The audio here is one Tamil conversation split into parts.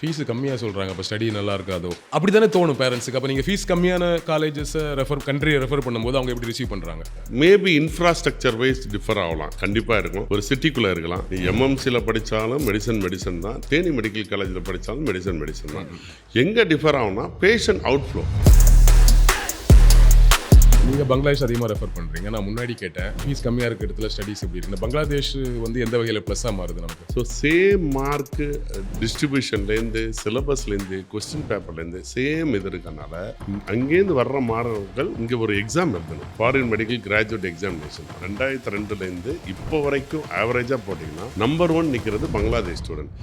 ஃபீஸ் கம்மியாக சொல்கிறாங்க, அப்போ ஸ்டடி நல்லா இருக்காதோ அப்படி தானே தோணும் பேரண்ட்ஸுக்கு. அப்போ நீங்கள் ஃபீஸ் கம்மியான காலேஜஸை கண்ட்ரியை ரெஃபர் பண்ணும்போது அவங்க எப்படி ரிசீவ் பண்ணுறாங்க? மேபி இன்ஃப்ராஸ்ட்ரக்சர் வைஸ் டிஃபர் ஆகலாம், கண்டிப்பாக இருக்கும். ஒரு சிட்டிக்குள்ளே இருக்கலாம். எம்எம்சியில் படித்தாலும் மெடிசன் தான், தேனி மெடிக்கல் காலேஜில் படித்தாலும் மெடிசன் தான். எங்கே டிஃபர் ஆகும்னா பேஷண்ட் அவுட்ஃப்ளோ. நீங்கள் பங்களாதேஷ் அதிகமாக ரெஃபர் பண்ணுறீங்க. நான் முன்னாடி கேட்டேன் ஃபீஸ் கம்மியாக இருக்க இடத்துல ஸ்டடீஸ் எப்படி இருக்குது. பங்களாதேஷ் வந்து எந்த வகையில் ப்ளஸ்ஸாக மாறுது நமக்கு? ஸோ சேம் மார்க்கு டிஸ்ட்ரிபியூஷன்லேருந்து, சிலபஸ்லேருந்து, கொஸ்டின் பேப்பர்லேருந்து சேம் இது இருக்கனால அங்கேருந்து வர்ற மாணவர்கள் இங்கே ஒரு எக்ஸாம் எழுதணும். ஃபாரின் மெடிக்கல் கிராஜுவேட் எக்ஸாமினேஷன் 2002 இப்போ வரைக்கும் ஆவரேஜாக போட்டிங்கன்னா நம்பர் 1 நிற்கிறது பங்களாதேஷ் ஸ்டூடெண்ட்.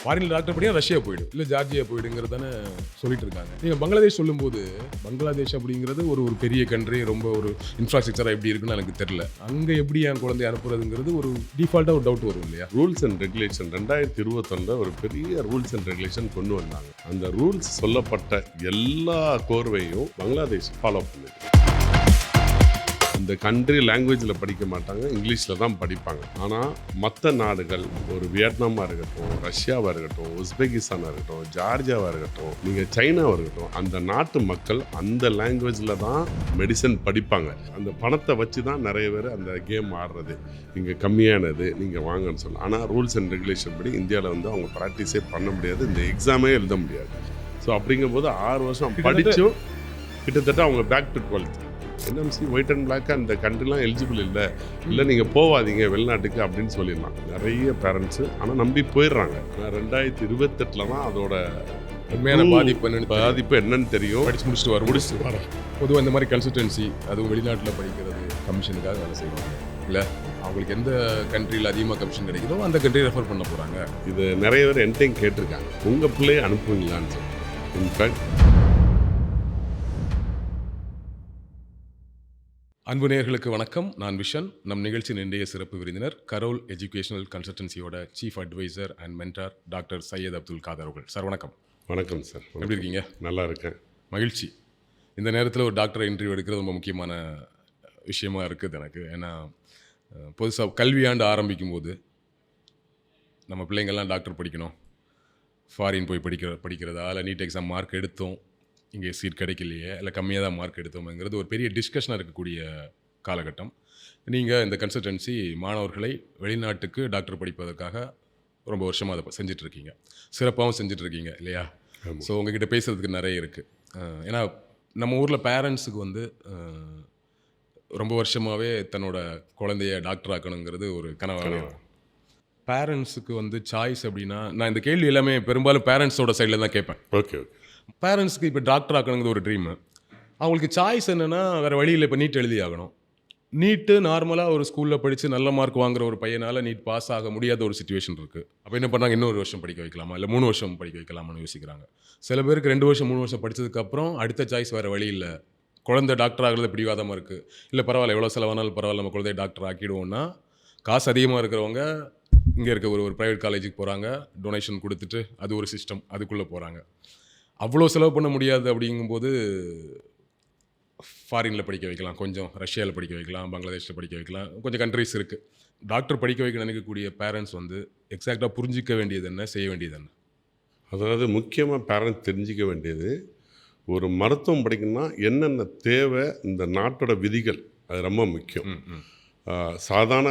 ஃபாரின் டாக்டர் படியா ரஷ்யா போயிடும், இல்லை ஜார்ஜியா போயிடுங்கிறது தானே சொல்லிட்டு இருக்காங்க. நீங்கள் பங்களாதேஷ் சொல்லும்போது பங்களாதேஷ் அப்படிங்கிறது ஒரு பெரிய கண்ட்ரி, ரொம்ப ஒரு இன்ஃப்ராஸ்ட்ரக்சராக எப்படி இருக்குன்னு எனக்கு தெரியல. அங்கே எப்படி என் குழந்தைய அனுப்புறதுங்கிறது ஒரு டிஃபால்ட்டாக ஒரு டவுட் வரும் இல்லையா? ரூல்ஸ் அண்ட் ரெகுலேஷன் 2021 ஒரு பெரிய ரூல்ஸ் அண்ட் ரெகுலேஷன் கொண்டு வந்தாங்க. அந்த ரூல்ஸ் சொல்லப்பட்ட எல்லா கோர்வையும் பங்களாதேஷ் ஃபாலோ பண்ணுது. இந்த கண்ட்ரி லாங்குவேஜில் படிக்க மாட்டாங்க, இங்கிலீஷில் தான் படிப்பாங்க. ஆனால் மற்ற நாடுகள், ஒரு வியட்நாமாக இருக்கட்டும், ரஷ்யாவாக இருக்கட்டும், உஸ்பெகிஸ்தானாக இருக்கட்டும், ஜார்ஜியாவாக இருக்கட்டும், நீங்கள் சைனாவாக இருக்கட்டும், அந்த நாட்டு மக்கள் அந்த லாங்குவேஜில் தான் மெடிசன் படிப்பாங்க. அந்த பணத்தை வச்சு தான் நிறைய பேர் அந்த கேம் ஆடுறது. இங்கே கம்மியானது நீங்கள் வாங்கன்னு சொல்லலாம். ஆனால் ரூல்ஸ் அண்ட் ரெகுலேஷன் படி இந்தியாவில் வந்து அவங்க ப்ராக்டிஸே பண்ண முடியாது, இந்த எக்ஸாமே எழுத முடியாது. ஸோ அப்படிங்கும்போது 6 வருஷம் படித்தும் கிட்டத்தட்ட அவங்க back to 12th NMC white and black அந்த கண்ட்ரிலாம் எலிஜிபிள் இல்லை நீங்கள் போகாதீங்க வெளிநாட்டுக்கு அப்படின்னு சொல்லிடலாம் நிறைய பேரண்ட்ஸு. ஆனால் நம்பி போயிடுறாங்க. 2028 தான் அதோட உண்மையான பாதிப்பு என்னன்னு தெரியும். படிச்சு முடிச்சுட்டு வர பொதுவாக இந்த மாதிரி கன்சல்டன்சி, அதுவும் வெளிநாட்டில் படிக்கிறது கமிஷனுக்காக வேலை செய்வாங்க இல்லை? அவங்களுக்கு எந்த கண்ட்ரியில் அதிகமாக கமிஷன் கிடைக்குதோ அந்த கண்ட்ரி ரெஃபர் பண்ண போகிறாங்க. இது நிறைய பேர் என்கிட்டையும் கேட்டிருக்காங்க, உங்கள் பிள்ளையை அனுப்புவீங்களான்னு சொல்லி. இன்ஃபேக்ட் அன்பு நேயர்களுக்கு வணக்கம். நான் விஷன். நம் நிகழ்ச்சியின் இன்றைய சிறப்பு விருந்தினர் கரோல் எஜுகேஷனல் கன்சல்டன்சியோட chief adviser and mentor doctor Syed Abdul Khader அவர்கள். சார் வணக்கம். வணக்கம் சார். எப்படி இருக்கீங்க? நல்லா இருக்கேன். மகிழ்ச்சி. இந்த நேரத்தில் ஒரு டாக்டர் இன்டர்வியூ எடுக்கிறது ரொம்ப முக்கியமான விஷயமா இருக்குது எனக்கு. ஏன்னா புதுசாக கல்வியாண்டு ஆரம்பிக்கும் போது நம்ம பிள்ளைங்கள்லாம் டாக்டர் படிக்கணும், ஃபாரின் போய் படிக்கிறதா, இல்லை நீட் எக்ஸாம் மார்க் எடுத்தோம், இங்கே சீட் கிடைக்கலையே, இல்லை கம்மியாக தான் மார்க் எடுத்தோம்ங்கிறது ஒரு பெரிய டிஸ்கஷனாக இருக்கக்கூடிய காலகட்டம். நீங்கள் இந்த கன்சல்டன்சி மாணவர்களை வெளிநாட்டுக்கு டாக்டர் படிப்பதற்காக ரொம்ப வருஷமாக அதை செஞ்சிட்ருக்கீங்க, சிறப்பாகவும் செஞ்சிட்ருக்கீங்க இல்லையா? ஸோ உங்ககிட்ட பேசுகிறதுக்கு நிறைய இருக்குது. ஏன்னா நம்ம ஊரில் பேரண்ட்ஸுக்கு வந்து ரொம்ப வருஷமாகவே தன்னோட குழந்தைய டாக்டர் ஆக்கணுங்கிறது ஒரு கனவாக. பேரண்ட்ஸுக்கு வந்து சாய்ஸ் அப்படின்னா, நான் இந்த கேள்வி எல்லாமே பெரும்பாலும் பேரண்ட்ஸோட சைடில் தான் கேட்பேன். ஓகே. பேரண்ட்ஸுக்கு இப்போ டாக்டர் ஆக்கணுங்கிறது ஒரு ட்ரீமு. அவங்களுக்கு சாய்ஸ் என்னென்னா வேறு வழியில் இப்போ நீட் எழுதி ஆகணும். நீட்டு நார்மலாக ஒரு ஸ்கூலில் படித்து நல்ல மார்க் வாங்குற ஒரு பையனால் நீட் பாஸ் ஆக முடியாத ஒரு சுச்சுவேஷன் இருக்குது. அப்போ என்ன பண்ணாங்க, இன்னொரு வருஷம் படிக்க வைக்கலாமா, இல்லை 3 வருஷம் படிக்க வைக்கலாமான்னு யோசிக்கிறாங்க. சில பேருக்கு 2 வருஷம் 3 வருஷம் படித்ததுக்கப்புறம் அடுத்த சாய்ஸ் வேறு வழி இல்லை, குழந்தை டாக்டர் ஆகிறது பிடிவாதமாக இருக்குது, இல்லை பரவாயில்ல எவ்வளோ செலவானாலும் பரவாயில்ல நம்ம குழந்தைய டாக்டர் ஆக்கிடுவோம்னா, காசு அதிகமாக இருக்கிறவங்க இங்கே இருக்க ஒரு ப்ரைவேட் காலேஜுக்கு போகிறாங்க, டொனேஷன் கொடுத்துட்டு அது ஒரு சிஸ்டம், அதுக்குள்ளே போகிறாங்க. அவ்வளோ செலவு பண்ண முடியாது. அப்படிங்கும்போது ஃபாரினில் படிக்க வைக்கலாம், கொஞ்சம் ரஷ்யாவில் படிக்க வைக்கலாம், பங்களாதேஷில் படிக்க வைக்கலாம், கொஞ்சம் கண்ட்ரிஸ் இருக்குது. டாக்டர் படிக்க வைக்க நினைக்கக்கூடிய பேரண்ட்ஸ் வந்து எக்ஸாக்டாக புரிஞ்சிக்க வேண்டியது என்ன, செய்ய வேண்டியது என்ன? அதாவது முக்கியமாக பேரண்ட்ஸ் தெரிஞ்சிக்க வேண்டியது, ஒரு மருத்துவம் படிக்கணும்னா என்னென்ன தேவை, இந்த நாட்டோட விதிகள், அது ரொம்ப முக்கியம். சாதாரண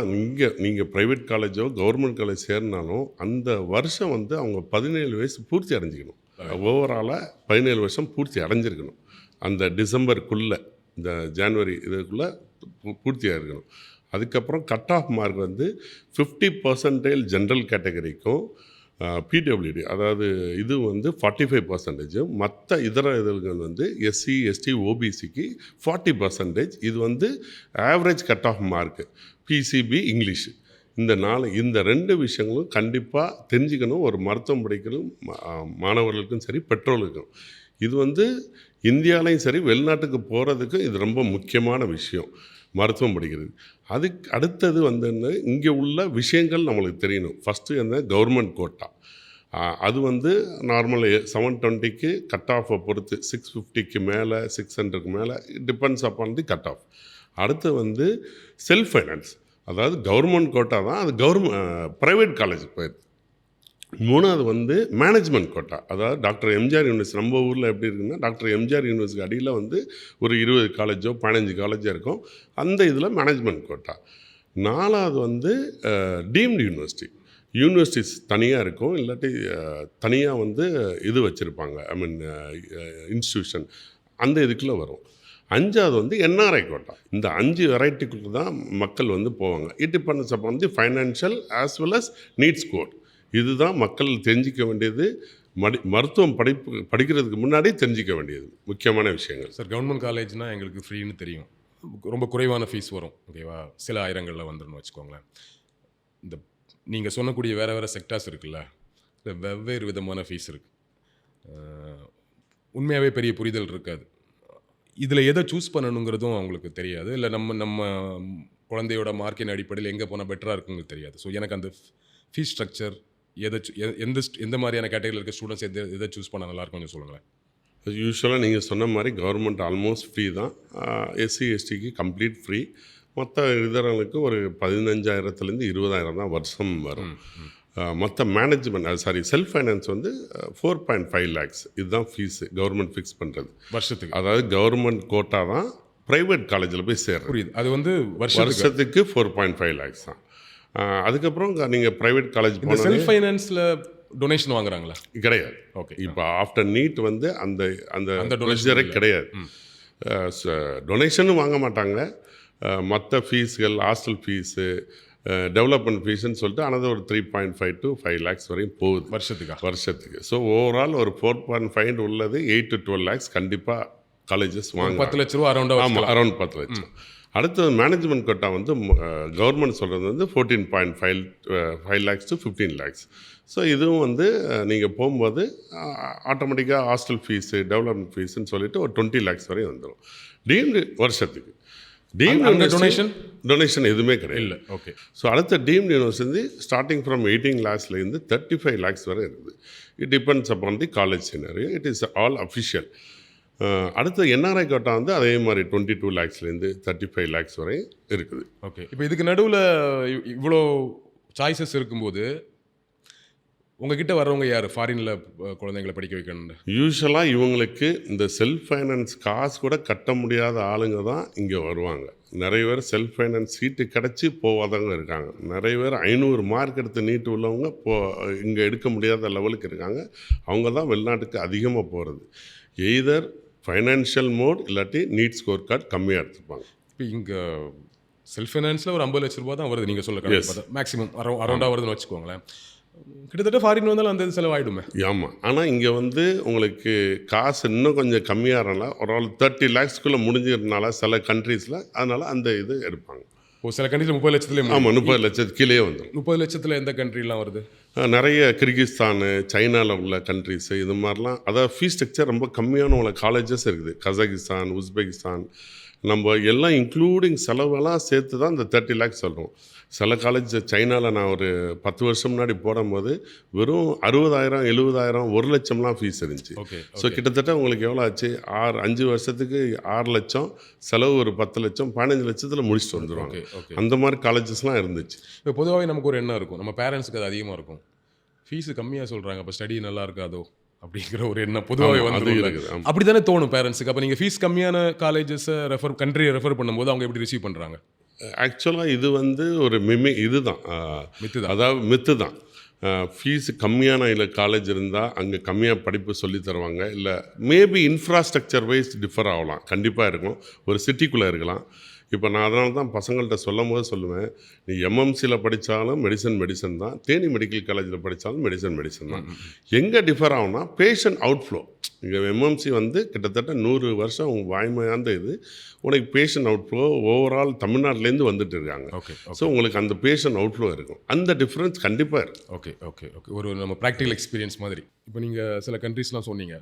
நீங்கள் ப்ரைவேட் காலேஜோ கவர்மெண்ட் காலேஜ் சேர்னாலும் அந்த வருஷம் வந்து அவங்க 17 வயசு பூர்த்தி அடைஞ்சிக்கணும். ஓவராலாக 17 வருஷம் பூர்த்தி அடைஞ்சிருக்கணும். அந்த டிசம்பருக்குள்ளே, இந்த ஜனவரி இதுக்குள்ளே பூர்த்தியாக இருக்கணும். அதுக்கப்புறம் கட் ஆஃப் மார்க் வந்து 50% ஜென்ரல் கேட்டகரிக்கும், பிடபிள்யூடி அதாவது இது வந்து 45%, மற்ற இதர இதுகள் வந்து எஸ்சி எஸ்டி ஓபிசிக்கு 40%. இது வந்து average cut off mark. PCB English, இந்த 2 விஷயங்களும் கண்டிப்பாக தெரிஞ்சுக்கணும் ஒரு மருத்துவம் படிக்கணும் மாணவர்களுக்கும் சரி பெற்றோர்களுக்கும். இது வந்து இந்தியாவிலையும் சரி வெளிநாட்டுக்கு போகிறதுக்கு இது ரொம்ப முக்கியமான விஷயம் மருத்துவம் படிக்கிறது. அதுக்கு அடுத்தது வந்து இங்கே உள்ள விஷயங்கள் நம்மளுக்கு தெரியணும். ஃபஸ்ட்டு என்ன, கவர்மெண்ட் கோட்டா. அது வந்து நார்மல் 720க்கு கட் ஆஃபை பொறுத்து 650க்கு மேலே 600க்கு மேலே டிபெண்ட்ஸ் அப்பான் தி கட் ஆஃப். அடுத்து வந்து செல்ஃப் ஃபைனான்ஸ், அதாவது கவர்மெண்ட் கோட்டா தான், அது ப்ரைவேட் காலேஜுக்கு போயிடுது. மூணாவது வந்து மேனேஜ்மெண்ட் கோட்டா. அதாவது டாக்டர் எம்ஜிஆர் யூனிவர்சிட்டி நம்ம ஊரில் எப்படி இருக்குன்னா, டாக்டர் எம்ஜிஆர் யூனிவர்சிட்டி அடியில் வந்து ஒரு 20 காலேஜோ 15 காலேஜோ இருக்கும். அந்த இதில் மேனேஜ்மெண்ட் கோட்டா. 4வது வந்து டீம்டு யூனிவர்சிட்டி. யூனிவர்சிட்டிஸ் தனியாக இருக்கும், இல்லாட்டி தனியாக வந்து இது வச்சுருப்பாங்க, ஐ மீன் இன்ஸ்டியூஷன், அந்த இதுக்குள்ளே வரும். 5வது வந்து என்ஆர்ஐ கோட்டா. இந்த 5 வெரைட்டிக்குள்ளே தான் மக்கள் வந்து போவாங்க. It depends upon the financial as well as NEET score. இதுதான் மக்கள் தெரிஞ்சிக்க வேண்டியது, மருத்துவம் படிக்கிறதுக்கு முன்னாடி தெரிஞ்சிக்க வேண்டியது முக்கியமான விஷயங்கள். சார், கவர்மெண்ட் காலேஜ்னால் எங்களுக்கு ஃப்ரீன்னு தெரியும், ரொம்ப குறைவான ஃபீஸ் வரும், ஓகேவா, சில ஆயிரங்களில் வந்துடும் வச்சுக்கோங்களேன். இந்த நீங்கள் சொன்னக்கூடிய வேறு வேறு செக்டார்ஸ் இருக்குல்ல, இல்லை வெவ்வேறு விதமான ஃபீஸ் இருக்குது. உண்மையாகவே பெரிய புரிதல் இருக்காது. இதில் எதை சூஸ் பண்ணணுங்கிறதும் அவங்களுக்கு தெரியாது, இல்லை நம்ம குழந்தையோட மார்க்கின் அடிப்படையில் எங்கே போனால் பெட்டராக இருக்குங்கிறது தெரியாது. ஸோ எனக்கு அந்த ஃபீஸ் ஸ்ட்ரக்சர் எந்த மாதிரியான கேட்டகரியில் இருக்க ஸ்டூடெண்ட்ஸ் எதை சூஸ் பண்ண நல்லாயிருக்கும் கொஞ்சம் சொல்லுங்களேன். யூஸ்வலாக நீங்கள் சொன்ன மாதிரி கவர்மெண்ட் ஆல்மோஸ்ட் ஃப்ரீ தான். எஸ்சி எஸ்டிக்கு கம்ப்ளீட் ஃப்ரீ. மற்ற இதரங்களுக்கு ஒரு 15,000 20,000 தான் வருஷம் வரும். மொத்த மேனேஜ்மெண்ட் செல்ஃப் ஃபைனான்ஸ் வந்து 4.5 lakhs. இதுதான் ஃபீஸு கவர்மெண்ட் ஃபிக்ஸ் பண்ணுறது வருஷத்துக்கு. அதாவது கவர்மெண்ட் கோட்டா தான் ப்ரைவேட் காலேஜில் போய் சேர்றது. புரியுது. அது வந்து வருஷத்துக்கு 4.5 lakhs தான். அதுக்கப்புறம் நீங்கள் ப்ரைவேட் காலேஜ் போனால் செல்ஃப் ஃபைனான்ஸில் டொனேஷன் வாங்குறாங்களா? கிடையாது. ஓகே. இப்போ ஆஃப்டர் நீட் வந்து அந்த டொனேஷனே கிடையாது. டொனேஷனும் வாங்க மாட்டாங்க. மற்ற ஃபீஸ்கள், ஹாஸ்டல் ஃபீஸு, டெவலப்மெண்ட் ஃபீஸ்ன்னு சொல்லிட்டு அனதர் ஒரு 3.5 to 5 lakhs வரையும் போகுது வருஷத்துக்கு. ஸோ ஓவரால் ஒரு 4.5 உள்ளது 8 to 12 lakhs கண்டிப்பாக காலேஜஸ் வாங்க. 10 லட்ச ரூபா ஆமாம், அரௌண்ட் 10 லட்சம். அடுத்தது மேனேஜ்மெண்ட் கோட்டா வந்து கவர்மெண்ட் சொல்கிறது வந்து 14.5 lakhs to 15 lakhs. ஸோ இதுவும் வந்து நீங்கள் போகும்போது ஆட்டோமேட்டிக்காக ஹாஸ்டல் ஃபீஸு, டெவலப்மெண்ட் ஃபீஸுன்னு சொல்லிட்டு ஒரு 20 lakhs வரையும் வந்துடும் டீம்டு வருஷத்துக்கு. டீம்டு டொனேஷன் எதுவுமே கிடையாது. இல்லை. ஓகே. ஸோ அடுத்த deemed university starting from 18 lakhsலேருந்து 35 lakhs வரை இருக்குது. It depends upon the college scenario. It is all official. அடுத்து என்ஆர்ஐ கோட்டா வந்து அதே மாதிரி 22 lakhsலேருந்து 35 lakhs வரை இருக்குது. ஓகே. இப்போ இதுக்கு நடுவில் இவ்வளோ சாய்ஸஸ் இருக்கும்போது உங்ககிட்ட வர்றவங்க யார் ஃபாரினில் குழந்தைங்களை படிக்க வைக்கணும்? யூஸ்வலாக இவங்களுக்கு இந்த செல்ஃப் ஃபைனான்ஸ் காசு கூட கட்ட முடியாத ஆளுங்க தான் இங்கே வருவாங்க. நிறைய பேர் செல்ஃப் ஃபைனான்ஸ் சீட்டு கிடச்சி போகாதவங்க இருக்காங்க. நிறைய பேர் 500 மார்க் எடுத்து நீட்டு உள்ளவங்க இங்கே எடுக்க முடியாத லெவலுக்கு இருக்காங்க. அவங்க தான் வெளிநாட்டுக்கு அதிகமாக போகிறது. எய்தர் ஃபைனான்ஷியல் மோட் இல்லாட்டி நீட் ஸ்கோர் கார்டு கம்மியாக எடுத்துப்பாங்க. இப்போ இங்கே செல்ஃப் ஃபைனான்ஸில் ஒரு 50 லட்ச ரூபா தான் வருது, நீங்கள் சொல்ல மேக்ஸிமம் அரௌண்டாக வருதுன்னு வச்சுக்கோங்களேன். கிட்டத்தட்ட ஃபாரின் வந்தாலும் அந்த இது செலவாயிடுமே. ஆமாம். ஆனால் இங்கே வந்து உங்களுக்கு காசு இன்னும் கொஞ்சம் கம்மியாகிறனால ஒரு 30 lakhsக்குள்ளே முடிஞ்சிருந்தனால சில கண்ட்ரீஸில் அதனால் அந்த இது எடுப்பாங்க. சில கண்ட்ரியில் 30 லட்சத்துலேயே. ஆமாம், 30 லட்சத்துக்கு கீழே வந்துடும். 30 லட்சத்தில் எந்த கண்ட்ரிலாம் வருது? நிறைய கிர்கிஸ்தானு, சைனாவில் உள்ள கண்ட்ரிஸு, இது மாதிரிலாம். அதாவது ஃபீஸ் ஸ்ட்ரக்சர் ரொம்ப கம்மியான உள்ள காலேஜஸ் இருக்குது. கசகிஸ்தான், உஸ்பெகிஸ்தான், நம்ம எல்லாம் இன்க்ளூடிங் செலவெல்லாம் சேர்த்து தான் இந்த 30 lakhs சொல்கிறோம். சில காலேஜ் சைனாவில் நான் ஒரு 10 வருஷம் முன்னாடி போடும்போது வெறும் 60,000, 70,000, 1 லட்சம்லாம் ஃபீஸ் இருந்துச்சு. ஸோ கிட்டத்தட்ட உங்களுக்கு எவ்வளோ ஆச்சு? 5 வருஷத்துக்கு 6 லட்சம், செலவு ஒரு 10 லட்சம், 15 லட்சத்தில் முடிச்சுட்டு வந்துடுவாங்க. அந்த மாதிரி காலேஜஸ்லாம் இருந்துச்சு. இப்போ பொதுவாகவே நமக்கு ஒரு எண்ணம் இருக்கும், நம்ம பேரண்ட்ஸுக்கு அது அதிகமாக இருக்கும், ஃபீஸு கம்மியாக சொல்கிறாங்க, அப்போ ஸ்டடி நல்லா இருக்காதோ அப்படிங்கிற ஒரு எண்ணம் பொதுவாகவே வந்து இருக்குது. அப்படி தானே தோணும் பேரண்ட்ஸுக்கு. அப்போ நீங்கள் ஃபீஸ் கம்மியான காலேஜஸை கண்ட்ரியை ரெஃபர் பண்ணும்போது அவங்க எப்படி ரிசீவ் பண்ணுறாங்க? ஆக்சுவலாக இது வந்து ஒரு இதுதான் மித்து தான். அதாவது மித்து தான். ஃபீஸு கம்மியான இல்லை காலேஜ் இருந்தால் அங்கே கம்மியாக படிப்பு சொல்லி தருவாங்க. இல்லை மேபி இன்ஃப்ராஸ்ட்ரக்சர் வைஸ் டிஃபர் ஆகலாம், கண்டிப்பாக இருக்கும். ஒரு சிட்டிக்குள்ளே இருக்கலாம். இப்போ நான் அதனால தான் பசங்கள்கிட்ட சொல்லும் போது சொல்லுவேன், நீ எம்எம்சியில் படித்தாலும் மெடிசன் தான், தேனி மெடிக்கல் காலேஜில் படித்தாலும் மெடிசன் தான். எங்கே டிஃபர் ஆகும்னா பேஷண்ட் அவுட்ஃப்ளோ. இங்கே எம்எம்சி வந்து கிட்டத்தட்ட 100 வருஷம் வாய்மையாந்த இது. உனக்கு பேஷண்ட் அவுட்ஃப்ளோ ஓவரால் தமிழ்நாட்டிலேருந்து வந்துட்டு இருக்காங்க. ஸோ உங்களுக்கு அந்த பேஷண்ட் அவுட்ஃப்ளோ இருக்கும். அந்த டிஃப்ரென்ஸ் கண்டிப்பாக இருக்கும். ஓகே. ஒரு நம்ம ப்ராக்டிக்கல் எக்ஸ்பீரியன்ஸ் மாதிரி. இப்போ நீங்கள் சில கண்ட்ரீஸ்லாம் சொன்னீங்க,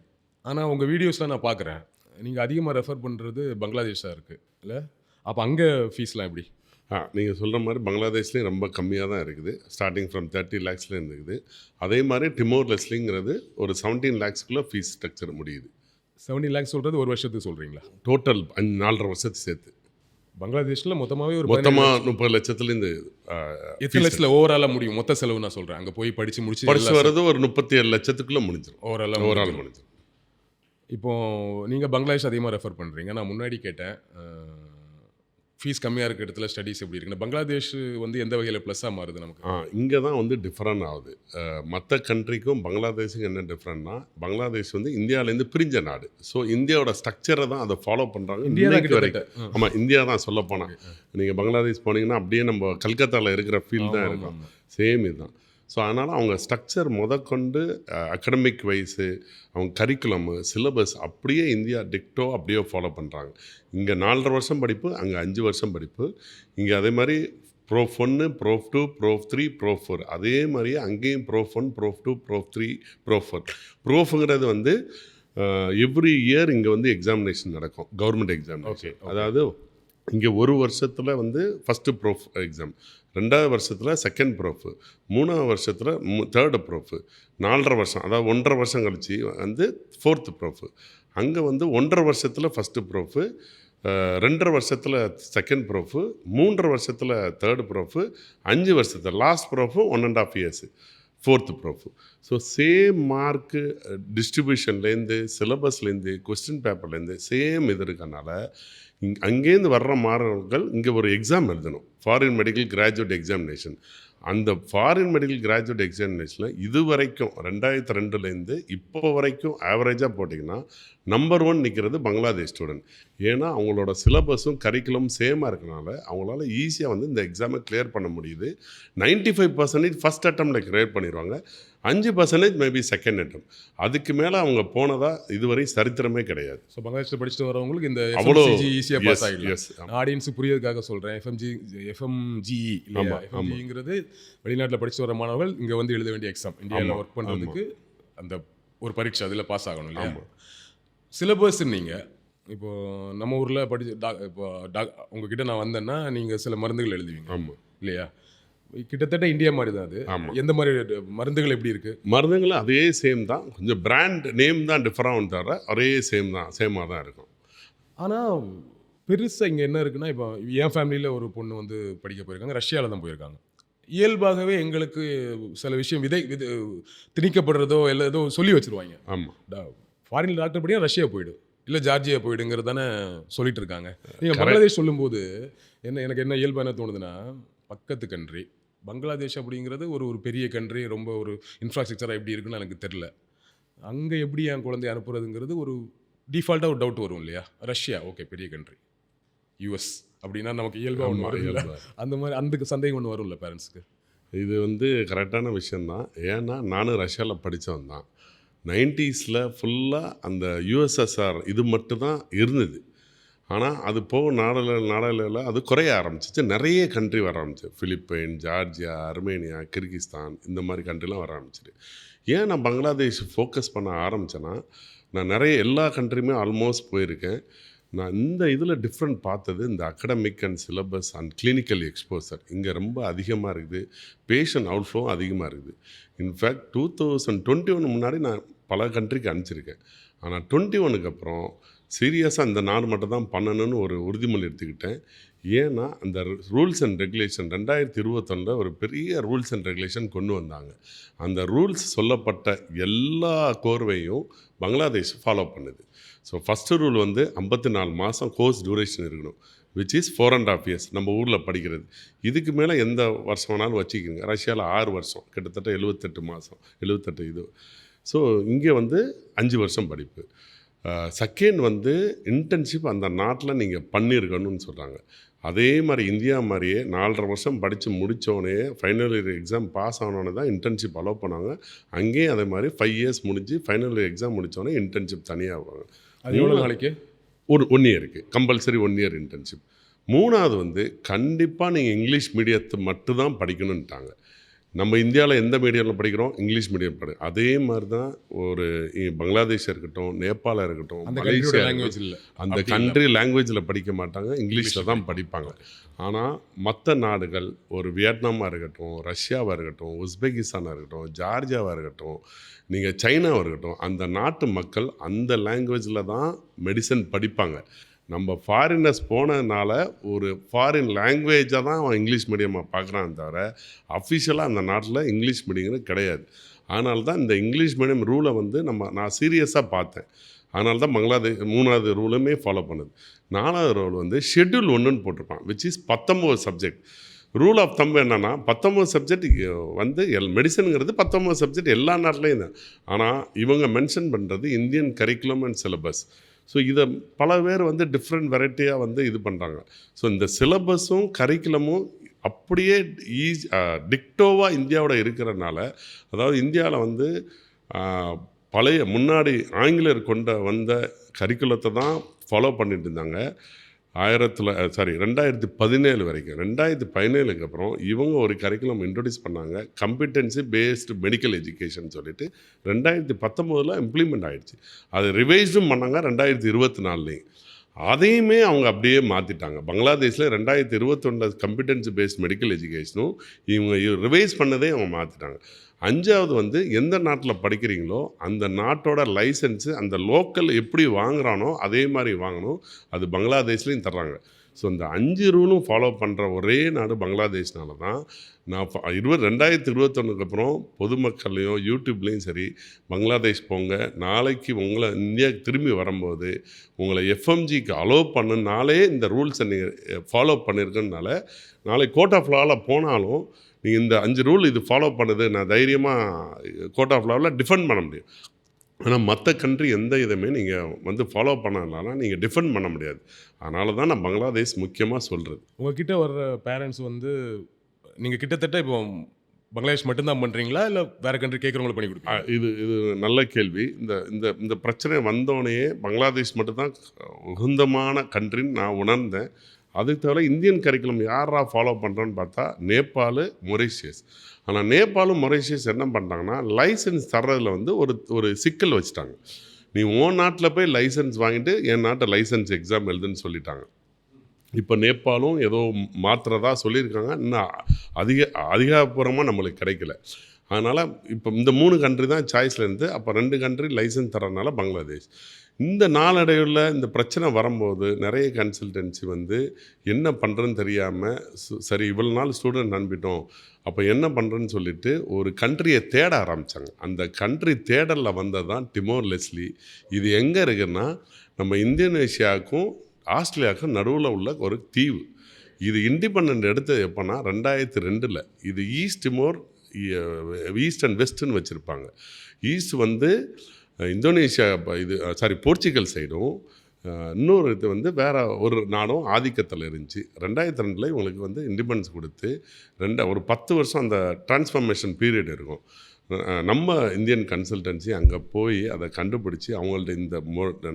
ஆனால் உங்கள் வீடியோஸ்லாம் நான் பார்க்குறேன், நீங்கள் அதிகமாக ரெஃபர் பண்ணுறது பங்களாதேஷாக இருக்குது இல்லை? அப்போ அங்கே ஃபீஸ்லாம் எப்படி? நீங்கள் சொல்கிற மாதிரி பங்களாதேஷ்லேயும் ரொம்ப கம்மியாக தான் இருக்குது. ஸ்டார்டிங் ஃப்ரம் 30 lakhsலேருந்து இருக்குது. அதே மாதிரி டிமோர் லெஸ்லிங்கிறது ஒரு 17 lakhsக்குள்ளே ஃபீஸ் ஸ்ட்ரக்சர் முடியுது. 17 lakhs சொல்கிறது ஒரு வருஷத்துக்கு சொல்கிறீங்களா? டோட்டல் 4.5 வருஷத்துக்கு சேர்த்து. பங்களாதேஷில் மொத்தமாகவே ஒரு 30 லட்சத்துலேருந்து எத்தனை லட்சத்தில் ஓவராலாக முடியும்? மொத்த செலவு நான் சொல்கிறேன். அங்கே போய் படித்து முடிச்சு படிச்சு வர்றது ஒரு 37 லட்சத்துக்குள்ளே முடிஞ்சிடும் ஓவராலாக ஓவரால் முடிஞ்சிடும். இப்போ நீங்கள் பங்களாதேஷ் அதிகமாக ரெஃபர் பண்ணுறீங்க. நான் முன்னாடி கேட்டேன் ஃபீஸ் கம்மியாக இருக்கிற இடத்துல ஸ்டடீஸ் எப்படி இருக்குன்னு. பங்களாதேஷ் வந்து எந்த வகையில் ப்ளஸ்ஸாக மாறுது நமக்கு? இங்கே தான் வந்து டிஃப்ரெண்ட் ஆகுது. மற்ற கண்ட்ரிக்கும் பங்களாதேஷுக்கும் என்ன டிஃப்ரெண்ட்னா, பங்களாதேஷ் வந்து இந்தியாவிலேருந்து பிரிஞ்ச நாடு. ஸோ இந்தியாவோட ஸ்ட்ரக்சரை தான் அதை ஃபாலோ பண்ணுறாங்க இன்னைக்கு வரைக்கும். ஆமாம், இந்தியா தான் சொல்ல போனால். நீங்கள் பங்களாதேஷ் போனீங்கன்னா அப்படியே நம்ம கல்கத்தாவில் இருக்கிற ஃபீல் தான் இருக்கும். சேம் இதுதான். ஸோ அதனால் அவங்க ஸ்ட்ரக்சர் முதற்கொண்டு அகடமிக் வைஸு, அவங்க கரிக்குலமு, சிலபஸ் அப்படியே இந்தியா டிக்டோ அப்படியே ஃபாலோ பண்ணுறாங்க. இங்கே 4.5 வருஷம் படிப்பு, அங்கே 5 வருஷம் படிப்பு. இங்கே அதே மாதிரி ப்ரோஃப் 1, ப்ரோஃப் 2, ப்ரோஃப் 3, ப்ரோஃப் 4. அதே மாதிரியே அங்கேயும் ப்ரோஃப் 1, ப்ரோஃப் 2, ப்ரோஃப் 3, ப்ரோஃப் 4. ப்ரோஃபுங்கிறது வந்து எவ்ரி இயர் இங்கே வந்து எக்ஸாமினேஷன் நடக்கும், கவர்மெண்ட் எக்ஸாமினேஷன். அதாவது இங்கே ஒரு வருஷத்தில் வந்து ஃபஸ்ட்டு ப்ரோஃப் எக்ஸாம், 2வது வருஷத்தில் செகண்ட் ப்ரோஃபு, 3வது வருஷத்தில் தேர்டு ப்ரோஃபு, 4.5 வருஷம், அதாவது 1.5 வருஷம் கழிச்சு வந்து 4th ப்ரோஃபு. அங்கே வந்து 1.5 வருஷத்தில் ஃபஸ்ட்டு ப்ரோஃபு, 2.5 வருஷத்தில் செகண்ட் ப்ரோஃபு, 3.5 வருஷத்தில் தேர்டு ப்ரோஃபு, 5 வருஷத்தில் last prof 1.5 years 4th prof. So same mark டிஸ்ட்ரிபியூஷன்லேருந்து, சிலபஸ்லேருந்து, கொஸ்டின் பேப்பர்லேருந்து சேம் இது இருக்கனால அங்கேருந்து வர்ற மாணவர்கள் இங்கே ஒரு எக்ஸாம் எழுதணும், ஃபாரின் மெடிக்கல் கிராஜுவேட் எக்ஸாமினேஷன். அந்த ஃபாரின் மெடிக்கல் கிராஜுவேட் எக்ஸாமினேஷனில் இது வரைக்கும் 2002லேருந்து இப்போ வரைக்கும் ஆவரேஜாக போட்டிங்கன்னா நம்பர் 1 நிற்கிறது பங்களாதேஷ் ஸ்டூடெண்ட். ஏன்னா அவங்களோட சிலபஸும் கரிக்குலம் சேமாக இருக்கனால அவங்களால ஈஸியாக வந்து இந்த எக்ஸாமை கிளியர் பண்ண முடியுது. 95% ஃபஸ்ட் அட்டம்ப்டில் கிளியர் பண்ணிடுவாங்க, 5% மேபி செகண்ட் அட்டம். அதுக்கு மேலே அவங்க போனதாக இதுவரை சரித்திரமே கிடையாது. ஸோ பங்களாதேஷில் படிச்சுட்டு வரவங்களுக்கு இந்த அவ்வளோ ஈஸியாக பாஸ் ஆகிடலாம். ஆடியன்ஸுக்கு புரியறதுக்காக சொல்கிறேன். எஃப்எம்ஜிஇ இல்லையா? எஃப்எம்ஜிங்கிறது வெளிநாட்டில் படிச்சுட்டு வர மாணவர்கள் இங்கே வந்து எழுத வேண்டிய எக்ஸாம், இந்தியாவில் ஒர்க் பண்ணுறதுக்கு அந்த ஒரு பரீட்சை, அதில் பாஸ் ஆகணும் இல்லையா? சிலபஸ் நீங்கள் இப்போது நம்ம ஊரில் படிச்சு இப்போ உங்ககிட்ட நான் வந்தேன்னா நீங்கள் சில மருந்துகள் எழுதுவீங்க. ஆமாம் இல்லையா? கிட்டத்தட்ட இந்தியா மாதிரி தான் அது. ஆமாம். எந்த மாதிரி மருந்துகள் எப்படி இருக்குது? மருந்துகள் அதே சேம் தான், கொஞ்சம் பிராண்ட் நேம் தான் டிஃபராக தவிர ஒரே சேமாக தான் இருக்கும். ஆனால் பெருசாக இங்கே என்ன இருக்குன்னா, இப்போ என் ஃபேமிலியில் ஒரு பொண்ணு வந்து படிக்க போயிருக்காங்க, ரஷ்யாவில் தான் போயிருக்காங்க. இயல்பாகவே எங்களுக்கு சில விஷயம் திணிக்கப்படுறதோ இல்லை ஏதோ சொல்லி வச்சுருவாங்க. ஆமாம், ஃபாரின் டாக்டர் படியா ரஷ்யா போயிடு, இல்லை ஜார்ஜியா போயிடுங்கிறது தானே சொல்லிட்டு இருக்காங்க. நீங்கள் பங்களாதேஷ் சொல்லும்போது எனக்கு என்ன இயல்பாக என்ன தோணுதுன்னா, பக்கத்து கண்ட்ரி பங்களாதேஷ் அப்படிங்கிறது ஒரு பெரிய கண்ட்ரி, ரொம்ப ஒரு இன்ஃப்ராஸ்ட்ரக்சராக எப்படி இருக்குன்னு எனக்கு தெரில. அங்கே எப்படி என் குழந்தைய அனுப்புறதுங்கிறது ஒரு டிஃபால்ட்டாக ஒரு டவுட் வரும் இல்லையா? ரஷ்யா ஓகே பெரிய கண்ட்ரி, யூஎஸ் அப்படின்னா நமக்கு இயல்பாக ஒன்று வரும் இல்லை? அந்த மாதிரி அந்த சந்தேகம் ஒன்று வரும்ல பேரண்ட்ஸுக்கு. இது வந்து கரெக்டான விஷயந்தான். ஏன்னா நானும் ரஷ்யாவில் படித்தவன் தான். 90s ஃபுல்லாக அந்த யூஎஸ்எஸ்ஆர் இது மட்டும்தான் இருந்தது. ஆனால் அது போக நாடுகளில் அது குறைய ஆரம்பிச்சிச்சு. நிறைய கண்ட்ரி வர ஆரம்பிச்சு, பிலிப்பைன், ஜார்ஜியா, அர்மேனியா, கிர்கிஸ்தான், இந்த மாதிரி கண்ட்ரிலாம் வர ஆரம்பிச்சிது. ஏன் நான் பங்களாதேஷ் ஃபோக்கஸ் பண்ண ஆரம்பித்தேன்னா, நான் எல்லா கண்ட்ரியுமே ஆல்மோஸ்ட் போயிருக்கேன். நான் இந்த இதில் டிஃப்ரெண்ட் பார்த்தது இந்த academic and syllabus and clinical exposure இங்கே ரொம்ப அதிகமாக இருக்குது. பேஷண்ட் அவுட்ஃப்ளோ அதிகமாக இருக்குது. இன்ஃபேக்ட் 2021 முன்னாடி நான் பல கண்ட்ரிக்கு அனுப்பிச்சிருக்கேன். ஆனால் 21க்கு அப்புறம் சீரியஸாக இந்த நாடு மட்டும் தான் பண்ணணும்னு ஒரு உறுதிமொழி எடுத்துக்கிட்டேன். ஏன்னா அந்த ரூல்ஸ் அண்ட் ரெகுலேஷன் 2021 ஒரு பெரிய ரூல்ஸ் அண்ட் ரெகுலேஷன் கொண்டு வந்தாங்க. அந்த ரூல்ஸ் சொல்லப்பட்ட எல்லா கோர்வையும் பங்களாதேஷ் ஃபாலோ பண்ணுது. ஸோ ஃபஸ்ட்டு ரூல் வந்து 54 மாதம் கோர்ஸ் டியூரேஷன் இருக்கணும், விச் இஸ் 4.5 இயர்ஸ் நம்ம ஊரில் படிக்கிறது. இதுக்கு மேலே எந்த வருஷம் வேணாலும் வச்சுக்கோங்க. ரஷ்யாவில் 6 வருஷம், கிட்டத்தட்ட 78 மாதம், 78 இது. ஸோ இங்கே வந்து 5 வருஷம் படிப்பு. செகண்ட் வந்து இன்டர்ன்ஷிப் அந்த நாட்டில் நீங்கள் பண்ணியிருக்கணும்னு சொல்கிறாங்க. அதே மாதிரி இந்தியா மாதிரியே 4.5 வருஷம் படித்து முடித்தோடனே ஃபைனல் இயர் எக்ஸாம் பாஸ் ஆனோடனே தான் இன்டர்ன்ஷிப் அலோவ் பண்ணாங்க. அங்கேயும் அதே மாதிரி 5 இயர்ஸ் முடிஞ்சு ஃபைனல் இயர் எக்ஸாம் முடித்தோடனே இன்டர்ன்ஷிப் தனியாக வருவாங்க. அது எவ்வளோ நாளைக்கு? ஒரு 1 இயருக்கு கம்பல்சரி 1 இயர் இன்டர்ன்ஷிப். 3வது வந்து கண்டிப்பாக நீங்கள் இங்கிலீஷ் மீடியத்தை மட்டும்தான் படிக்கணுன்ட்டாங்க. நம்ம இந்தியாவில் எந்த மீடியமில் படிக்கிறோம்? இங்கிலீஷ் மீடியம் அதே மாதிரி தான் ஒரு பங்களாதேஷாக இருக்கட்டும், நேபாளாக இருக்கட்டும், மலேசியா, அந்த கண்ட்ரி லாங்குவேஜில் படிக்க மாட்டாங்க, இங்கிலீஷில் தான் படிப்பாங்க. ஆனால் மற்ற நாடுகள் ஒரு வியட்நாமாக இருக்கட்டும், ரஷ்யாவாக இருக்கட்டும், உஸ்பெகிஸ்தானாக இருக்கட்டும், ஜார்ஜியாவாக இருக்கட்டும், நீங்கள் சைனாவாக இருக்கட்டும், அந்த நாட்டு மக்கள் அந்த லாங்குவேஜில் தான் மெடிசன் படிப்பாங்க. நம்ம ஃபாரினர்ஸ் போனதுனால ஒரு ஃபாரின் லாங்குவேஜாக தான் அவன் இங்கிலீஷ் மீடியமாக பார்க்குறான் தவிர அஃபிஷியலாக அந்த நாட்டில் இங்கிலீஷ் மீடியங்கிறது கிடையாது. அதனால தான் இந்த இங்கிலீஷ் மீடியம் ரூலை வந்து நான் சீரியஸாக பார்த்தேன். அதனால தான் பங்களாதேஷ் 3வது ரூலுமே ஃபாலோ பண்ணுது. 4வது ரூல் வந்து ஷெட்யூல் 1ன்னு போட்டிருப்பான், which is 19 subject. Rule of thumb என்னென்னா 19 சப்ஜெக்ட் வந்து மெடிசனுங்கிறது 19 சப்ஜெக்ட் எல்லா நாட்டிலையும் தான். ஆனால் இவங்க மென்ஷன் பண்ணுறது Indian curriculum and syllabus. So இதை பல பேர் வந்து டிஃப்ரெண்ட் வெரைட்டியாக வந்து இது பண்ணுறாங்க. ஸோ இந்த சிலபஸும் கரிக்குலமும் அப்படியே டிக்டோவாக இந்தியாவோட இருக்கிறனால, அதாவது இந்தியாவில் வந்து பழைய முன்னாடி ஆங்கிலேயர் வந்த கரிக்குலத்தை தான் ஃபாலோ பண்ணிட்டு இருந்தாங்க. 2017 வரைக்கும். 2017க்கு அப்புறம் இவங்க ஒரு கரிக்குலம் இன்ட்ரடியூஸ் பண்ணாங்க, கம்பிட்டன்சி பேஸ்டு மெடிக்கல் எஜுகேஷன் சொல்லிட்டு 2019 இம்ப்ளிமெண்ட் ஆகிடுச்சு. அது ரிவைஸும் பண்ணாங்க 2024. அதையுமே அவங்க அப்படியே மாற்றிட்டாங்க. பங்களாதேஷில் 2021 கம்பிட்டன்சி பேஸ்ட் மெடிக்கல் எஜுகேஷனும் இவங்க ரிவைஸ் பண்ணதே அவங்க மாற்றிட்டாங்க. 5வது வந்து எந்த நாட்டில் படிக்கிறீங்களோ அந்த நாட்டோட லைசன்ஸு அந்த லோக்கல் எப்படி வாங்குறானோ அதே மாதிரி வாங்கணும். அது பங்களாதேஷ்லேயும் தர்றாங்க. ஸோ இந்த 5 ரூலும் ஃபாலோ பண்ணுற ஒரே நாடு பங்களாதேஷ்னால தான் நான் 2021க்கு அப்புறம் பொதுமக்கள்லையும் யூடியூப்லேயும் சரி, பங்களாதேஷ் போங்க, நாளைக்கு உங்களை இந்தியாவுக்கு திரும்பி வரும்போது உங்களை எஃப்எம்ஜிக்கு அலோவ் பண்ணுனாலே இந்த ரூல்ஸை நீங்கள் ஃபாலோ பண்ணியிருக்கனால நாளைக்கு கோர்ட் ஆஃப் லாவில் போனாலும் நீங்கள் இந்த 5 ரூல் இது ஃபாலோ பண்ணுது, நான் தைரியமாக கோர்ட் ஆஃப் லாவில் டிஃபெண்ட் பண்ண முடியும். ஆனால் மற்ற கண்ட்ரி எந்த இதுவுமே நீங்கள் வந்து ஃபாலோ பண்ணனால நீங்கள் டிஃபெண்ட் பண்ண முடியாது. அதனால தான் நான் பங்களாதேஷ் முக்கியமாக சொல்கிறது. உங்ககிட்ட வர்ற பேரண்ட்ஸ் வந்து நீங்கள் கிட்டத்தட்ட இப்போ பங்களாதேஷ் மட்டும்தான் பண்ணுறீங்களா, இல்லை வேறு கண்ட்ரி கேட்குறவங்களை பண்ணி கொடுப்பீங்க? இது நல்ல கேள்வி. இந்த பிரச்சனை வந்தோடனே பங்களாதேஷ் மட்டும்தான் உகந்தமான கண்ட்ரின்னு நான் உணர்ந்தேன். அதுக்கு தவிர இந்தியன் கரிக்குலம் யாரா ஃபாலோ பண்ணுறோன்னு பார்த்தா நேபாள், மொரீஷியஸ். ஆனால் நேபாளும் மொரீஷியஸ் என்ன பண்ணுறாங்கன்னா லைசன்ஸ் தர்றதில் வந்து ஒரு சிக்கல் வச்சுட்டாங்க. நீ உன் நாட்டில் போய் லைசன்ஸ் வாங்கிட்டு என் நாட்டை லைசன்ஸ் எக்ஸாம் எழுதுன்னு சொல்லிட்டாங்க. இப்போ நேபாளும் ஏதோ மாத்திரதா சொல்லியிருக்காங்க, இன்னும் அதிகாரப்பூர்வமாக நம்மளுக்கு கிடைக்கல. அதனால் இப்போ இந்த 3 கண்ட்ரி தான் சாய்ஸில் இருந்து, அப்போ 2 கண்ட்ரி லைசன்ஸ் தரனால பங்களாதேஷ். இந்த நாளடைவில் இந்த பிரச்சனை வரும்போது நிறைய கன்சல்டன்சி வந்து என்ன பண்ணுறதுன்னு தெரியாமல் சரி இவ்வளோ நாள் ஸ்டூடெண்ட் அனுப்பிட்டோம், அப்போ என்ன பண்ணுறேன்னு சொல்லிட்டு ஒரு கண்ட்ரியை தேட ஆரம்பித்தாங்க. அந்த கண்ட்ரி தேடலில் வந்தது தான் டிமோர் லெஸ்லி. இது எங்கே இருக்குன்னா நம்ம இந்தோனேஷியாவுக்கும் ஆஸ்திரேலியாவுக்கும் நடுவில் உள்ள ஒரு தீவு. இது இண்டிபெண்ட் எடுத்தது எப்போனா 2002. இது ஈஸ்ட் டிமோர், ஈஸ்ட் அண்ட் வெஸ்ட்டுன்னு வச்சுருப்பாங்க. ஈஸ்ட் வந்து இந்தோனேஷியா, போர்ச்சுகல் சைடும், இன்னொரு இது வந்து வேறு ஒரு நாடும் ஆதிக்கத்தில் இருந்துச்சு. 2002 இவங்களுக்கு வந்து இண்டிபெண்டன்ஸ் கொடுத்து ஒரு 10 வருஷம் அந்த டிரான்ஸ்ஃபர்மேஷன் பீரியட் இருக்கும். நம்ம இந்தியன் கன்சல்டன்சி அங்கே போய் அதை கண்டுபிடிச்சி அவங்கள்ட்ட இந்த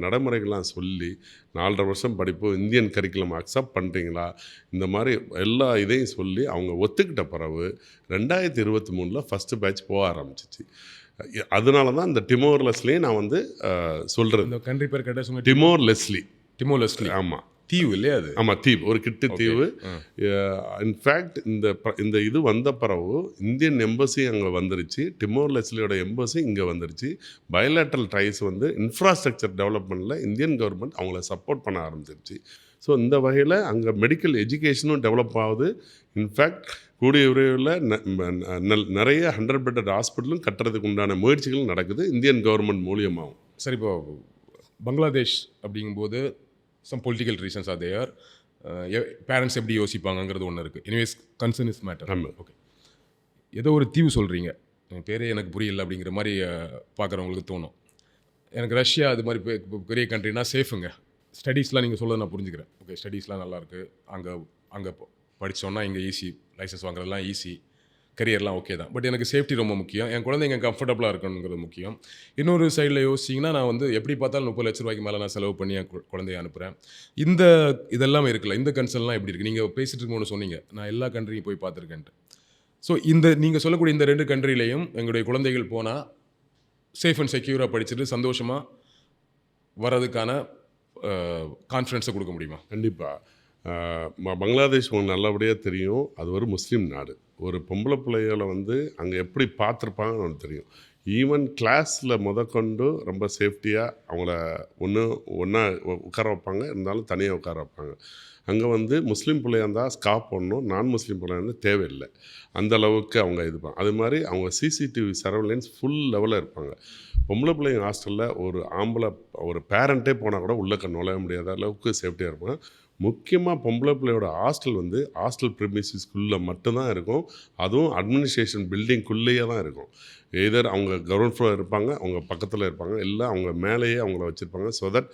நடைமுறைகள்லாம் சொல்லி 4.5 வருஷம் படிப்பு, இந்தியன் கரிக்குலம் அக்செப்ட் பண்ணுறீங்களா, இந்த மாதிரி எல்லா இதையும் சொல்லி அவங்க ஒத்துக்கிட்ட பிறகு 2023 ஃபஸ்ட்டு பேட்ச் போக ஆரம்பிச்சிச்சு. அதனால தான் இந்த டிமோர் லெஸ்லியை நான் வந்து சொல்கிறது. இந்த கண்ட்ரி பேர் கேட்டால் டிமோர் லெஸ்லி. டிமோர் லெஸ்லி, ஆமாம், தீவு இல்லையா அது? ஆமாம், தீவு, ஒரு கிட்டு தீவு. இன்ஃபேக்ட் இந்த இது வந்த பிறகு இந்தியன் எம்பசி அங்கே வந்துருச்சு, டிமோர் லெஸ்லியோட எம்பசி இங்கே வந்துருச்சு. பயோலேட்ரல் ட்ரைஸ் வந்து இன்ஃப்ராஸ்ட்ரக்சர் டெவலப்மெண்ட்டில் இந்தியன் கவர்மெண்ட் அவங்கள சப்போர்ட் பண்ண ஆரம்பிச்சிருச்சு. ஸோ இந்த வகையில் அங்கே மெடிக்கல் எஜுகேஷனும் டெவலப் ஆகுது. இன்ஃபேக்ட் கூடிய விரைவில் நிறைய 100 பெட்டட் ஹாஸ்பிட்டலும் கட்டுறதுக்கு உண்டான முயற்சிகளும் நடக்குது இந்தியன் கவர்மெண்ட் மூலியமாகவும். சரி, இப்போ பங்களாதேஷ் அப்படிங்கும்போது some political reasons are there. Parents எப்படி யோசிப்பாங்கங்கிறது ஒன்று இருக்குது. Anyways concern is matter. Okay, ஏதோ ஒரு தீவு சொல்கிறீங்க, என் பேரே எனக்கு புரியல அப்படிங்கிற மாதிரி பார்க்குறவங்களுக்கு தோணும். எனக்கு ரஷ்யா அது மாதிரி பெரிய கண்ட்ரினா சேஃபுங்க. ஸ்டடீஸ்லாம் நீங்கள் சொல்கிறது நான் புரிஞ்சுக்கிறேன். ஓகே, ஸ்டடீஸ்லாம் நல்லாயிருக்கு, அங்கே படித்தோன்னா இங்கே ஈஸி, லைசன்ஸ் வாங்குறதுலாம் ஈஸி, கரியர்லாம் ஓகே தான். பட் எனக்கு சேஃப்டி ரொம்ப முக்கியம், என் குழந்தைங்க கம்ஃபர்டபுளாக இருக்கணுங்கிறது முக்கியம். இன்னொரு சைடில் யோசிச்சிங்கன்னா நான் வந்து எப்படி பார்த்தாலும் 30 லட்ச ரூபாய்க்கு மேலே நான் செலவு பண்ணி என் குழந்தைய அனுப்புகிறேன். இதெல்லாம் இருக்குல்ல, இந்த கன்சர்ன்லாம் எப்படி இருக்குது? நீங்கள் பேசிகிட்டு இருக்கும்போது சொன்னீங்க நான் எல்லா கண்ட்ரியும் போய் பார்த்துருக்கேன்ட்டு. ஸோ நீங்கள் சொல்லக்கூடிய இந்த 2 கண்ட்ரிலையும் எங்களுடைய குழந்தைகள் போனால் சேஃப் அண்ட் செக்யூராக படிச்சுட்டு சந்தோஷமாக வர்றதுக்கான கான்ஃபிடன்ஸை கொடுக்க முடியுமா? கண்டிப்பாக. பங்களாதேஷ் உங்களுக்கு நல்லபடியாக தெரியும், அது ஒரு முஸ்லீம் நாடு. ஒரு பொம்பளை பிள்ளைகளை வந்து அங்கே எப்படி பார்த்துருப்பாங்கன்னு எனக்கு தெரியும். ஈவன் கிளாஸில் முதற்கொண்டு ரொம்ப சேஃப்டியாக அவங்கள ஒன்றா உட்கார வைப்பாங்க, இருந்தாலும் தனியாக உட்கார வைப்பாங்க. அங்கே வந்து முஸ்லீம் பிள்ளையா இருந்தால் ஸ்காப் பண்ணணும், நான் முஸ்லீம் பிள்ளையா இருந்தால் தேவையில்லை. அந்த அளவுக்கு அவங்க இதுப்பாங்க. அது மாதிரி அவங்க சிசிடிவி சரௌண்டன்ஸ் ஃபுல் லெவலில் இருப்பாங்க. பொம்பளை பிள்ளைங்க ஹாஸ்டலில் ஒரு பேரண்ட்டே போனால் கூட உள்ளே நுழைய முடியாத அளவுக்கு சேஃப்டியாக இருப்பாங்க. முக்கியமாக பொம்பளை பிள்ளையோட ஹாஸ்டல் வந்து ஹாஸ்டல் ப்ரிமிசஸ்க்குள்ளே மட்டும்தான் இருக்கும். அதுவும் அட்மினிஸ்ட்ரேஷன் பில்டிங்குள்ளேயே தான் இருக்கும். எதர் அவங்க கிரவுண்ட் ஃப்ளோர் இருப்பாங்க, அவங்க பக்கத்தில் இருப்பாங்க, இல்லை அவங்க மேலேயே அவங்கள வச்சுருப்பாங்க. So that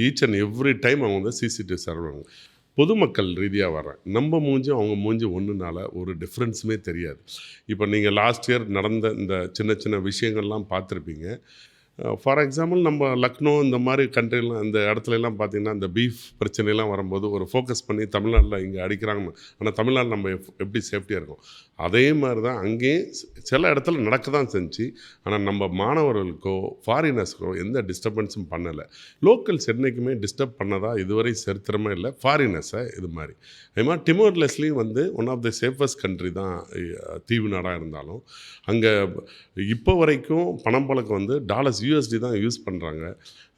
each and every time அவங்க வந்து சிசிடிவி சரௌண்ட். பொதுமக்கள் ரீதியாக வர்றேன், நம்ம மூஞ்சும் அவங்க மூஞ்சி ஒன்றுனால ஒரு டிஃப்ரென்ஸுமே தெரியாது. இப்போ நீங்கள் லாஸ்ட் இயர் நடந்த இந்த சின்ன சின்ன விஷயங்கள்லாம் பார்த்துருப்பீங்க. ஃபார் எக்ஸாம்பிள் நம்ம லக்னோ இந்த மாதிரி கண்ட்ரிலாம் இந்த இடத்துலலாம் பார்த்திங்கன்னா இந்த பீஃப் பிரச்சனைலாம் வரும்போது ஒரு ஃபோக்கஸ் பண்ணி தமிழ்நாட்டில் இங்கே அடிக்கிறாங்க. ஆனால் தமிழ்நாடு நம்ம எப்படி சேஃப்டியாக இருக்கும், அதே மாதிரி தான் அங்கேயும் சில இடத்துல நடக்க தான் செஞ்சு. ஆனால் நம்ம மாணவர்களுக்கோ ஃபாரினர்ஸ்க்கோ எந்த டிஸ்டர்பன்ஸும் பண்ணலை. லோக்கல்ஸ் என்றைக்குமே டிஸ்டர்ப் பண்ணதா இதுவரை சரித்திரமே இல்லை, ஃபாரினர்ஸை இது மாதிரி. அதே மாதிரி டிமோர் லெஸ்லியும் வந்து one of the safest country தான் தீவு நாடாக இருந்தாலும். அங்கே இப்போ வரைக்கும் பணம் பழக்கம் வந்து டாலர்ஸ் USD தான் யூஸ் பண்ணுறாங்க.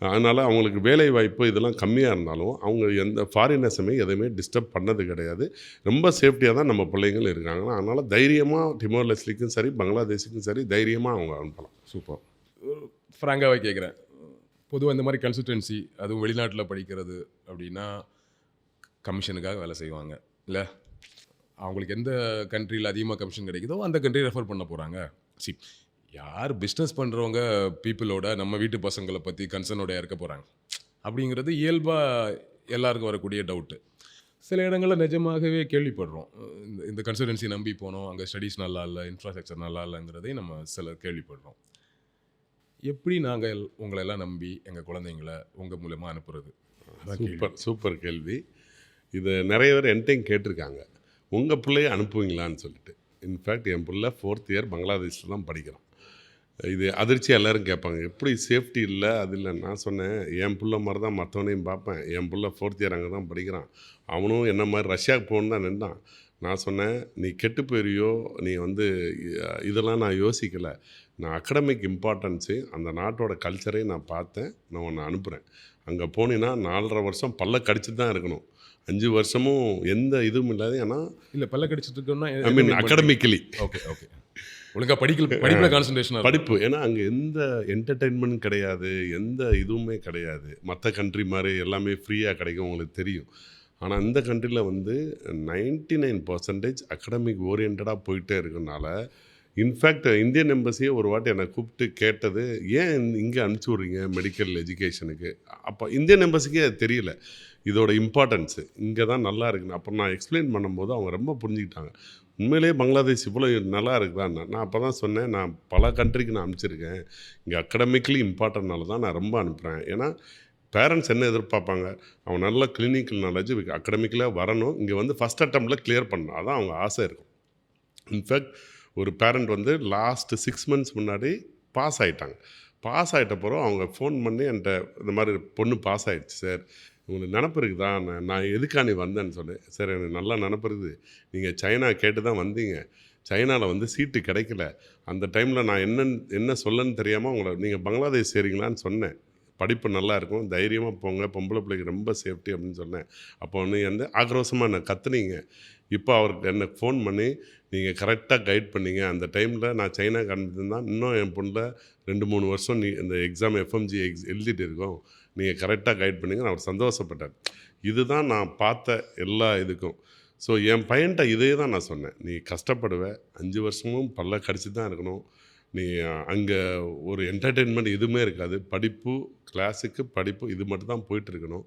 அதனால் அவங்களுக்கு வேலை வாய்ப்பு இதெல்லாம் கம்மியாக இருந்தாலும் அவங்க எந்த ஃபாரினர்ஸுமே எதையுமே டிஸ்டர்ப் பண்ணது கிடையாது. ரொம்ப சேஃப்டியாக தான் நம்ம பிள்ளைங்கள் இருக்காங்க. அதனால் தைரியமாக டிமோர் லெஸ்லிக்கும் சரி பங்களாதேஷுக்கும் சரி தைரியமாக அவங்க அனுப்பலாம். சூப்பர். ஃப்ராங்காகவே கேட்குறேன், பொதுவாக இந்த மாதிரி கன்சல்டன்சி அதுவும் வெளிநாட்டில் படிக்கிறது அப்படின்னா கமிஷனுக்காக வேலை செய்வாங்க இல்லை? அவங்களுக்கு எந்த கண்ட்ரியில் அதிகமாக கமிஷன் கிடைக்குதோ அந்த கண்ட்ரி ரெஃபர் பண்ண போகிறாங்க. சி, யார் பிஸ்னஸ் பண்ணுறவங்க பீப்புளோட நம்ம வீட்டு பசங்களை பற்றி கன்சர்னோட இருக்க போகிறாங்க அப்படிங்கிறது இயல்பாக எல்லாருக்கும் வரக்கூடிய டவுட்டு. சில இடங்களில் நிஜமாகவே கேள்விப்படுறோம், இந்த கன்சல்டன்சி நம்பி போனோம், அங்கே ஸ்டடீஸ் நல்லா இல்லை, இன்ஃப்ராஸ்ட்ரக்சர் நல்லா இல்லைங்கிறதை நம்ம சிலர் கேள்விப்படுறோம். எப்படி நாங்கள் உங்களை எல்லாம் நம்பி எங்கள் குழந்தைங்கள உங்கள் மூலமாக அனுப்புறது? சூப்பர் கேள்வி. இது நிறைய பேர் என்கிட்டையும் கேட்டிருக்காங்க, உங்கள் பிள்ளைய அனுப்புவீங்களான்னு சொல்லிட்டு. இன்ஃபேக்ட் என் பிள்ளை 4th இயர் பங்களாதேஷில் தான் படிக்கிறான். இது அதிர்ச்சியாக எல்லோரும் கேட்பாங்க, எப்படி சேஃப்டி இல்லை அது இல்லை. நான் சொன்னேன், என் பிள்ளை மாதிரி தான் மற்றவனையும் பார்ப்பேன். என் பிள்ளை 4th இயர் அங்கே தான் படிக்கிறான். அவனும் என்ன மாதிரி ரஷ்யாவுக்கு போகணுன்னு தான் நின்றான். நான் சொன்னேன், நீ கெட்டு போயிறியோ, நீ வந்து இதெல்லாம் நான் யோசிக்கலை. நான் அகடமிக் இம்பார்ட்டன்ஸு அந்த நாட்டோட கல்ச்சரையும் நான் பார்த்தேன். நான் உன்னை அனுப்புகிறேன். அங்கே போனீங்கன்னா 4.5 வருஷம் பல்ல கடிச்சு தான் இருக்கணும். 5 வருஷமும் எந்த இதுவும் இல்லாது. ஏன்னா இல்லை பல்ல கடிச்சிட்டு இருக்கோம்னா ஐ மீன் அகடமிக்கலி ஓகே ஒழுங்காக படிப்பில் கான்சன்ட்ரேஷன் படிப்பு. ஏன்னா அங்கே எந்த என்டர்டெயின்மெண்ட் கிடையாது, எந்த இதுவுமே கிடையாது. மற்ற கண்ட்ரி மாதிரி எல்லாமே ஃப்ரீயாக கிடைக்கும், உங்களுக்கு தெரியும். ஆனால் இந்த கண்ட்ரியில் வந்து 99% அகடமிக் ஓரியன்டாக போயிட்டே இருக்கனால, இன்ஃபேக்ட் இந்தியன் எம்பசியே ஒரு வாட்டி என்னை கூப்பிட்டு கேட்டது, ஏன் இங்கே அனுப்பிச்சி விட்றீங்க மெடிக்கல் எஜுகேஷனுக்கு? அப்போ இந்தியன் எம்பசிக்கே அது தெரியல இதோட இம்பார்ட்டன்ஸு, இங்கே தான் நல்லா இருக்குன்னு. அப்புறம் நான் எக்ஸ்பிளைன் பண்ணும்போது அவங்க ரொம்ப புரிஞ்சுக்கிட்டாங்க, உண்மையிலேயே பங்களாதேஷ் இவ்வளோ நல்லா இருக்குதான். நான் அப்போ தான் சொன்னேன், நான் பல கண்ட்ரிக்கு நான் அனுப்பிச்சிருக்கேன், இங்கே அகடமிக்லி இம்பார்ட்டன்ட்னால தான் நான் ரொம்ப அனுப்புகிறேன். ஏன்னா பேரண்ட்ஸ் என்ன எதிர்பார்ப்பாங்க, அவன் நல்ல கிளினிக்கல் நாலேஜ் அகடமிக்கில் வரணும், இங்கே வந்து ஃபஸ்ட் அட்டம்ப்டில் கிளியர் பண்ணணும், அதான் அவங்க ஆசை இருக்கும். இன்ஃபேக்ட் ஒரு பேரண்ட் வந்து லாஸ்ட்டு 6 months முன்னாடி பாஸ் ஆகிட்டாங்க. பாஸ் ஆகிட்ட பிறகு அவங்க ஃபோன் பண்ணி என்கிட்ட, இந்த மாதிரி பொண்ணு பாஸ் ஆகிடுச்சு சார், உங்களுக்கு நினப்பு இருக்குதா, நான் எதுக்கா நீ வந்தேன்னு சொன்னேன். சார் எனக்கு நல்லா நினப்பு இருக்குது, நீங்கள் சைனா கேட்டு தான் வந்தீங்க, சைனாவில் வந்து சீட்டு கிடைக்கல, அந்த டைமில் நான் என்ன சொல்லன்னு தெரியாமல் உங்களை நீங்கள் பங்களாதேஷ் சேரிங்களான்னு சொன்னேன். படிப்பு நல்லா இருக்கும், தைரியமாக போங்க, பொம்பளை பிள்ளைக்கு ரொம்ப சேஃப்டி அப்படின்னு சொன்னேன். அப்போ வந்து எந்த ஆக்ரோஷமாக என்னை கத்துனீங்க. இப்போ அவருக்கு எனக்கு ஃபோன் பண்ணி, நீங்கள் கரெக்டாக கைட் பண்ணீங்க, அந்த டைமில் நான் சைனாக்கு அனுப்பியிருந்தான் இன்னும் என் பொண்ணில் 2-3 வருஷம் நீ இந்த எக்ஸாம் FMG எழுதிட்டு இருக்கோம், நீங்கள் கரெக்டாக கைட் பண்ணீங்கன்னு அவர் சந்தோஷப்பட்டார். இதுதான் நான் பார்த்த எல்லா இதுக்கும். ஸோ என் பையன்கிட்ட இதே தான் நான் சொன்னேன், நீ கஷ்டப்படுவேன், 5 வருஷமும் பல்ல கடிச்சு தான் இருக்கணும், நீ அங்கே ஒரு என்டர்டெயின்மெண்ட் எதுவுமே இருக்காது, படிப்பு கிளாஸுக்கு படிப்பு இது மட்டும் தான் போயிட்டுருக்கணும்.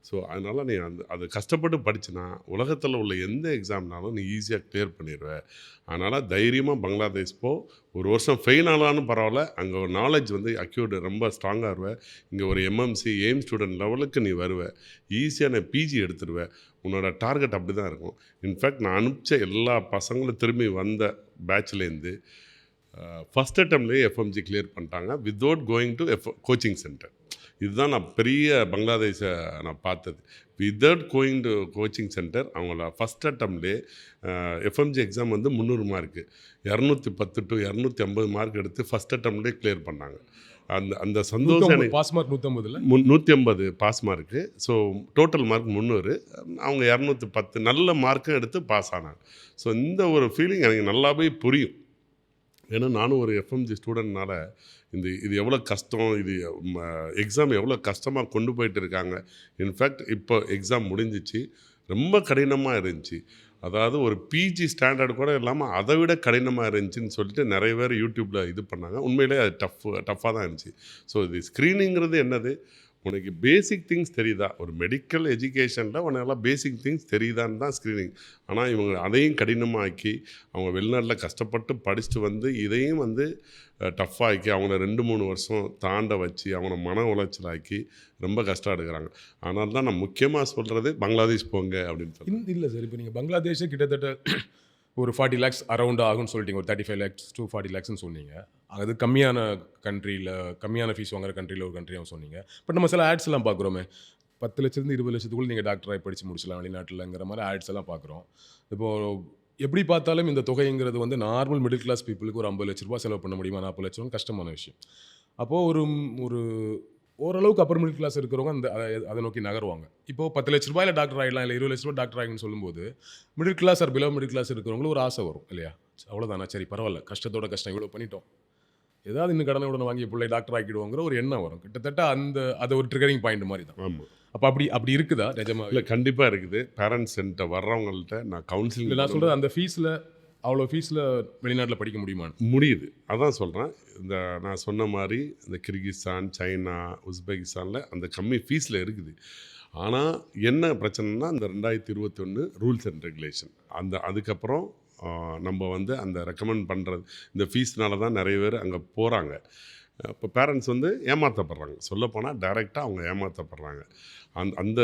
ஸோ அதனால் நீ அது கஷ்டப்பட்டு படிச்சுனா உலகத்தில் உள்ள எந்த எக்ஸாம்னாலும் நீ ஈஸியாக கிளியர் பண்ணிடுவேன். அதனால் தைரியமாக பங்களாதேஷ் போ, 1 வருஷம் ஃபெயில் ஆனாலும் பரவாயில்ல, அங்கே ஒரு நாலேஜ் வந்து அக்யூர்ட் ரொம்ப ஸ்ட்ராங்காக இருவேன், இங்கே ஒரு MMC எய்ம் ஸ்டூடெண்ட் லெவலுக்கு நீ வருவேன், ஈஸியாக நான் PG எடுத்துடுவேன், உன்னோட டார்கெட் அப்படி தான் இருக்கும். இன்ஃபேக்ட் நான் அனுப்பிச்ச எல்லா பசங்களும் திரும்பி வந்த பேட்ச்லேருந்து ஃபஸ்ட் அட்டம்லேயே FMG கிளியர் பண்ணிட்டாங்க without going to coaching centre. இதுதான் நான் பெரிய பங்களாதேஷை நான் பார்த்தது. Without going to coaching centre அவங்கள ஃபஸ்ட் அட்டம்ப்ட்லேயே எஃப்எம்ஜி எக்ஸாம் வந்து 300 மார்க்கு 210 to 250 மார்க் எடுத்து ஃபஸ்ட் அட்டம்ப்ட்லேயே கிளியர் பண்ணாங்க. அந்த அந்த சந்தோஷம் எனக்கு. பாஸ் மார்க் 150ல் 150 pass mark. So total mark 300, அவங்க 210 நல்ல மார்க்கும் எடுத்து பாஸ் ஆனாங்க. ஸோ இந்த ஒரு ஃபீலிங் எனக்கு நல்லாவே புரியும். ஏன்னா நானும் ஒரு எஃப்எம்ஜி ஸ்டூடெண்ட்னால இது எவ்வளோ கஷ்டம், இது எக்ஸாம் எவ்வளோ கஷ்டமாக கொண்டு போயிட்டு இருக்காங்க. இன்ஃபேக்ட் இப்போ எக்ஸாம் முடிஞ்சிச்சு, ரொம்ப கடினமாக இருந்துச்சு. அதாவது ஒரு பிஜி ஸ்டாண்டர்ட் கூட இல்லாமல் அதை விட கடினமாக இருந்துச்சுன்னு சொல்லிட்டு நிறைய பேர் யூடியூப்பில் இது பண்ணாங்க. உண்மையிலே அது டஃப்பாக தான் இருந்துச்சு. ஸோ இது ஸ்க்ரீனிங்கிறது என்னது, உனக்கு பேசிக் திங்ஸ் தெரியுதா, ஒரு மெடிக்கல் எஜுகேஷனில் உனக்கெல்லாம் பேசிக் திங்ஸ் தெரியுதான்னு தான் ஸ்க்ரீனிங். ஆனால் இவங்க அதையும் கடினமாக்கி அவங்க வெளிநாட்டில் கஷ்டப்பட்டு படிச்சுட்டு வந்து இதையும் வந்து டஃப்பாக்கி அவங்கள 2-3 வருஷம் தாண்ட வச்சு அவங்கள மன உளைச்சலாக்கி ரொம்ப கஷ்டம் எடுக்கிறாங்க. அதனால தான் நான் முக்கியமாக சொல்கிறது பங்களாதேஷ் போங்க அப்படின்னு சொல்லி. இல்லை சார், இப்போ நீங்கள் பங்களாதேஷே கிட்டத்தட்ட ஒரு 40 lakhs அரௌண்ட் ஆகும்னு சொல்லிட்டீங்க, ஒரு 35 lakhs to 40 lakhsன்னு சொன்னீங்க. அது கம்மியான கண்ட்ரியில், கம்மியான ஃபீஸ் வாங்குற கண்ட்ரியில் ஒரு கண்ட்ரியாக சொன்னீங்க. பட் நம்ம சில ஆட்ஸ் எல்லாம் பார்க்குறோமே, 10 லட்சத்துலேருந்து 20 லட்சத்துக்குள்ள நீங்கள் டாக்டராக படித்து முடிச்சலாம் வெளிநாட்டில்ங்கிற மாதிரி ஆட்ஸ் எல்லாம் பார்க்குறோம். இப்போது எப்படி பார்த்தாலும் இந்த தொகைங்கிறது வந்து நார்மல் மிடில் கிளாஸ் பீப்புளுக்கு ஒரு 50 லட்ச ரூபா செலவு பண்ண முடியுமா, 40 லட்ச ரூபா கஷ்டமான விஷயம். அப்போது ஒரு ஓரளவுக்கு அப்பர் மிடில் கிளாஸ் இருக்கிறவங்க அதை நோக்கி நகருவாங்க. இப்போது 10 லட்ச ரூபாயில் டாக்டர் ஆகிடலாம், இல்லை 20 லட்ச ரூபா டாக்டர் ஆகின்னு சொல்லும்போது middle class or below middle class இருக்கிறவங்களுக்கு ஒரு ஆசை வரும் இல்லையா, அவ்வளோதானா, சரி பரவாயில்ல, கஷ்டத்தோட கஷ்டம் இவ்வளோ பண்ணிட்டோம், ஏதாவது இன்னும் கடனை உடனே வாங்கி பிள்ளை டாக்டர் ஆக்கிடுவோங்கிற ஒரு எண்ணம் வரும். கிட்டத்தட்ட அது ஒரு ட்ரிகரிங் பாயிண்ட் மாதிரி தான். ஆமாம். அப்போ அப்படி இருக்குதா நிஜமா? இல்லை, கண்டிப்பாக இருக்குது. பேரண்ட்ஸ் என்கிட்ட வர்றவங்கள்ட்ட நான் கவுன்சிலிங் நான் சொல்கிறது அந்த ஃபீஸில், அவ்வளோ ஃபீஸில் வெளிநாட்டில் படிக்க முடியுமான்னு. முடியுது. அதான் சொல்கிறேன். இந்த நான் சொன்ன மாதிரி இந்த கிர்கிஸ்தான், சைனா, உஸ்பெகிஸ்தானில் அந்த கம்மி ஃபீஸில் இருக்குது. ஆனால் என்ன பிரச்சனைனா இந்த 2021 ரூல்ஸ் அண்ட் ரெகுலேஷன் அதுக்கப்புறம் நம்ம வந்து அந்த ரெக்கமெண்ட் பண்ணுறது இந்த ஃபீஸ்னால தான் நிறைய பேர் அங்கே போகிறாங்க. இப்போ பேரண்ட்ஸ் வந்து ஏமாற்றப்படுறாங்க. சொல்லப்போனால் டைரெக்டாக அவங்க ஏமாற்றப்படுறாங்க. அந்த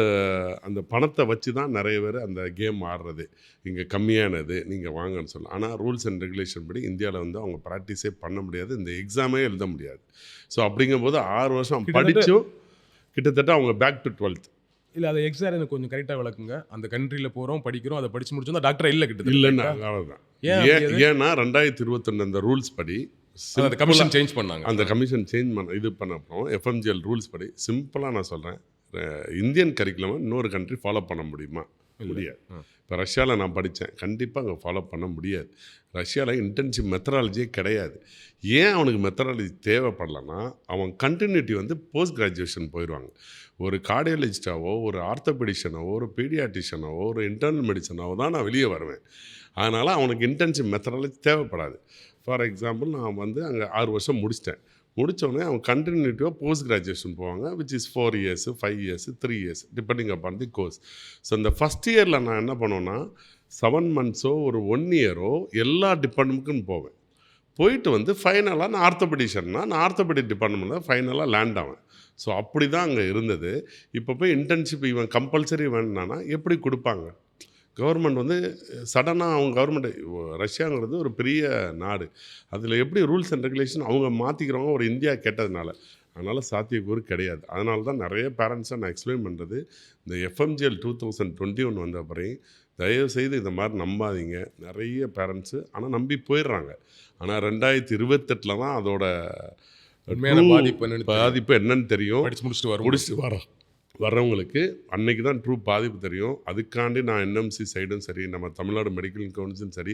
அந்த பணத்தை வச்சு தான் நிறைய பேர் அந்த கேம் ஆடுறது. இங்கே கம்மியானது நீங்கள் வாங்கன்னு சொல்லலாம். ஆனால் ரூல்ஸ் அண்ட் ரெகுலேஷன் படி இந்தியாவில் வந்து அவங்க ப்ராக்டிஸே பண்ண முடியாது, இந்த எக்ஸாமே எழுத முடியாது. ஸோ அப்படிங்கும்போது 6 வருஷம் படித்தும் கிட்டத்தட்ட அவங்க பேக் டு 12th. இல்லை, அதை எக்ஸாம் எனக்கு கொஞ்சம் கரெக்டாக விளக்குங்க. அந்த கண்ட்ரியில் போகிறோம், படிக்கிறோம், அதை படித்து முடிச்சோம், டாக்டர் இல்லை கிட்டத்தட்ட இல்லைன்னா அவ்வளோதான். ஏன்னா 2021 அந்த ரூல்ஸ் படி அந்த கமிஷன் சேஞ்ச் பண்ணாங்க. அந்த கமிஷன் சேஞ்ச் இது பண்ண அப்புறம் எஃப்எம்ஜிஎல் ரூல்ஸ் படி சிம்பிளாக நான் சொல்கிறேன், இந்தியன் கரிக்குலமை இன்னொரு கண்ட்ரி ஃபாலோ பண்ண முடியுமா? முடியாது. இப்போ ரஷ்யாவில் நான் படித்தேன், கண்டிப்பாக அங்கே ஃபாலோ பண்ண முடியாது. ரஷ்யாவில் இன்டர்ன்ஷிப் மெத்தடாலஜியே கிடையாது. ஏன் அவனுக்கு மெத்தடாலஜி தேவைப்படலைன்னா அவன் கண்டினியூட்டி வந்து போஸ்ட் கிராஜுவேஷன் போயிடுவாங்க. ஒரு கார்டியாலஜிஸ்டாவோ, ஒரு ஆர்த்தோபெடிஷனாவோ, ஒரு பீடியாட்ரிஷனாவோ, ஒரு இன்டர்னல் மெடிசனாவோ தான் நான் வெளியே வருவேன். அதனால் அவனுக்கு இன்டர்ன்ஷிப் மெத்தடாலஜி தேவைப்படாது. ஃபார் எக்ஸாம்பிள் நான் வந்து அங்கே 6 வருஷம் முடிச்சிட்டேன். முடித்தோடனே அவங்க கண்டினியூட்டிவாக போஸ்ட் கிராஜுவேஷன் போவாங்க, which is 4 years, 5 years, 3 years depending upon the course. So இந்த ஃபஸ்ட் இயரில் நான் என்ன பண்ணுவேன்னா 7 months ஒரு 1 year எல்லா டிபார்ட்மெண்ட்டுக்கும் போவேன். போயிட்டு வந்து ஃபைனலாக நான் ஆர்த்தோபெடிஷன்னா நான் ஆர்த்தோபெடிக் டிபார்ட்மெண்ட்டில் ஃபைனலாக லேண்ட் ஆவேன். ஸோ அப்படி தான் அங்கே இருந்தது. இப்போ போய் இன்டர்ன்ஷிப் இவன் கம்பல்சரி வேணுன்னா எப்படி கொடுப்பாங்க? கவர்மெண்ட் வந்து சடனாக அவங்க கவர்மெண்ட், ரஷ்யாங்கிறது ஒரு பெரிய நாடு, அதில் எப்படி ரூல்ஸ் அண்ட் ரெகுலேஷன் அவங்க மாற்றிக்கிறவங்க ஒரு இந்தியா கேட்டதுனால, அதனால் சாத்தியக்கூறு கிடையாது. அதனால தான் நிறைய பேரண்ட்ஸை நான் எக்ஸ்பிளைன் பண்ணுறது, இந்த எஃப்எம்ஜிஎல் 2021 வந்த பிறகு தயவுசெய்து இந்த மாதிரி நம்பாதீங்க. நிறைய பேரண்ட்ஸு ஆனால் நம்பி போயிடுறாங்க. ஆனால் 2028 தான் அதோட பாதிப்பு என்னன்னு தெரியும். முடிச்சுட்டு வர்றவங்களுக்கு அன்றைக்கி தான் ட்ரூ பாதிப்பு தெரியும். அதுக்காண்டி நான் என்எம்சி சைடும் சரி, நம்ம தமிழ்நாடு மெடிக்கல் கவுன்சிலும் சரி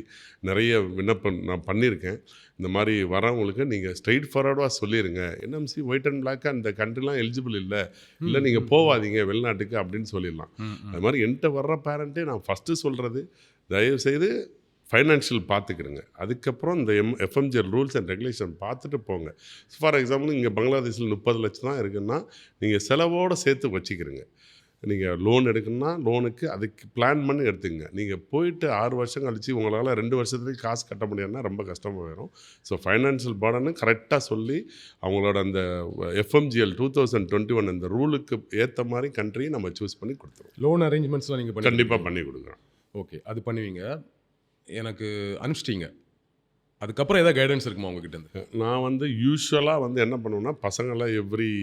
நிறைய விண்ணப்பம் நான் பண்ணியிருக்கேன். இந்த மாதிரி வரவங்களுக்கு நீங்கள் ஸ்ட்ரெயிட் ஃபார்வர்டாக சொல்லிடுங்க, என்எம்சி ஒயிட் அண்ட் பிளாக் அந்த கண்ட்ரிலாம் எலிஜிபிள் இல்லை நீங்கள் போகாதீங்க வெளிநாட்டுக்கு அப்படின்னு சொல்லிடலாம். அது மாதிரி என்கிட்ட வர்ற பேரண்ட்டே நான் ஃபஸ்ட்டு சொல்கிறது, தயவுசெய்து ஃபைனான்ஷியல் பார்த்துக்கிறங்க. அதுக்கப்புறம் இந்த எஃப்எம்ஜிஎல் ரூல்ஸ் அண்ட் ரெகுலேஷன் பார்த்துட்டு போங்க. ஃபார் எக்ஸாம்பிள் இங்கே பங்களாதேஷில் 30 லட்சம் தான் இருக்குன்னா நீங்கள் செலவோடு சேர்த்து வச்சுக்கிறங்க. நீங்கள் லோன் எடுக்கணும்னா லோனுக்கு அதுக்கு பிளான் பண்ணி எடுத்துங்க. நீங்கள் போயிட்டு 6 வருஷம் கழித்து உங்களால் 2 வருஷத்துலேயும் காசு கட்ட முடியாதுன்னா ரொம்ப கஷ்டமாக வரும். ஸோ ஃபைனான்ஷியல் பர்டனு கரெக்டாக சொல்லி அவங்களோட அந்த எஃப்எம்ஜிஎல் 2021 அந்த ரூலுக்கு ஏற்ற மாதிரி கண்ட்ரியை நம்ம சூஸ் பண்ணி கொடுத்துருவோம். லோன் அரேஞ்ச்மெண்ட்ஸ்லாம் நீங்கள் கண்டிப்பாக பண்ணி கொடுக்குறோம். ஓகே, அது பண்ணுவீங்க, எனக்கு அனுப்பிச்சிட்டிங்க. அதுக்கப்புறம் ஏதாவது கைடன்ஸ் இருக்குமா உங்ககிட்ட இருந்து? நான் வந்து யூஸ்வலாக வந்து என்ன பண்ணுவேன்னா, பசங்களை எவ்ரி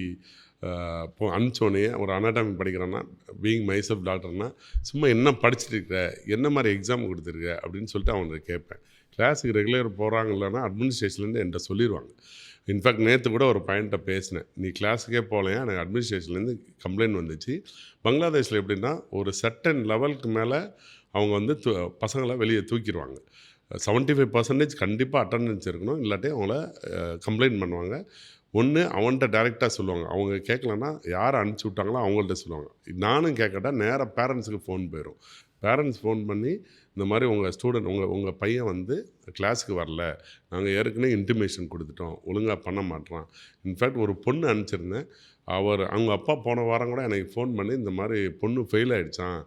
இப்போ அனுப்பிச்சோன்னே ஒரு அனாட்டமி படிக்கிறேன்னா பீயிங் மைசெல்ஃப் டாக்டர்னா சும்மா என்ன படிச்சுட்டு இருக்க, என்ன மாதிரி எக்ஸாம் கொடுத்துருக்க அப்படின்னு சொல்லிட்டு அவங்கள்ட்ட கேட்பேன். கிளாஸுக்கு ரெகுலர் போகிறாங்கல்லன்னா அட்மினிஸ்ட்ரேஷன்லேருந்து என்கிட்ட சொல்லிடுவாங்க. இன்ஃபேக்ட் நேற்று கூட ஒரு பையன்கிட்ட பேசினேன், நீ கிளாஸுக்கே போகலையா, எனக்கு அட்மினிஸ்ட்ரேஷன்லேருந்து கம்ப்ளைண்ட் வந்துச்சு. பங்களாதேஷில் எப்படின்னா ஒரு சர்டன் லெவலுக்கு மேலே அவங்க வந்து பசங்களை வெளியே தூக்கிடுவாங்க. 75% கண்டிப்பாக அட்டெண்டன்ஸ் இருக்கணும், இல்லாட்டி அவங்கள கம்ப்ளைண்ட் பண்ணுவாங்க. ஒன்று அவன்கிட்ட டைரெக்டாக சொல்லுவாங்க, அவங்க கேட்கலன்னா யார் அனுப்பிச்சி விட்டாங்களோ அவங்கள்ட்ட சொல்லுவாங்க. நானும் கேட்கட்டா நேராக பேரண்ட்ஸுக்கு ஃபோன் போயிடும். பேரண்ட்ஸ் ஃபோன் பண்ணி இந்த மாதிரி உங்கள் ஸ்டூடெண்ட் உங்கள் பையன் வந்து கிளாஸுக்கு வரல, நாங்கள் ஏற்கனவே இன்டிமேஷன் கொடுத்துட்டோம், ஒழுங்காக பண்ண மாட்டோம். இன்ஃபேக்ட் ஒரு பொண்ணு அனுப்பிச்சிருந்தேன், அவங்க அப்பா போன வாரம் கூட எனக்கு ஃபோன் பண்ணி இந்த மாதிரி பொண்ணு ஃபெயில் ஆகிடுச்சான்,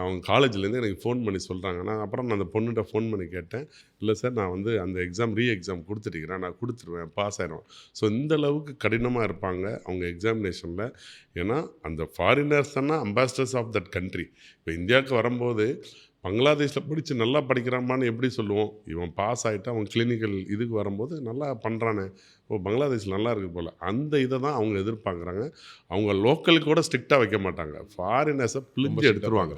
அவங்க காலேஜ்லேருந்து எனக்கு ஃபோன் பண்ணி சொல்கிறாங்க. நான் அந்த பொண்ணுகிட்ட ஃபோன் பண்ணி கேட்டேன், இல்லை சார் நான் வந்து அந்த எக்ஸாம் கொடுத்துட்டுக்கிறேன், நான் கொடுத்துருவேன், பாஸ் ஆயிடுவேன். ஸோ இந்த அளவுக்கு கடினமாக இருப்பாங்க அவங்க எக்ஸாமினேஷனில். ஏன்னா அந்த ஃபாரினர்ஸ் தானே அம்பாசிடர்ஸ் ஆஃப் தட் கண்ட்ரி. இப்போ இந்தியாவுக்கு வரும்போது பங்களாதேஷில் படித்து நல்லா படிக்கிறாமான்னு எப்படி சொல்லுவோம்? இவன் பாஸ் ஆகிட்டு அவன் கிளினிக்கல் இதுக்கு வரும்போது நல்லா பண்ணுறானே, ஓ பங்களாதேஷ் நல்லா இருக்குது போல், அந்த இதை தான் அவங்க எதிர்பார்க்குறாங்க. அவங்க லோக்கலுக்கு கூட ஸ்ட்ரிக்டாக வைக்க மாட்டாங்க, ஃபாரினர்ஸை பிழிஞ்சு எடுத்துருவாங்க.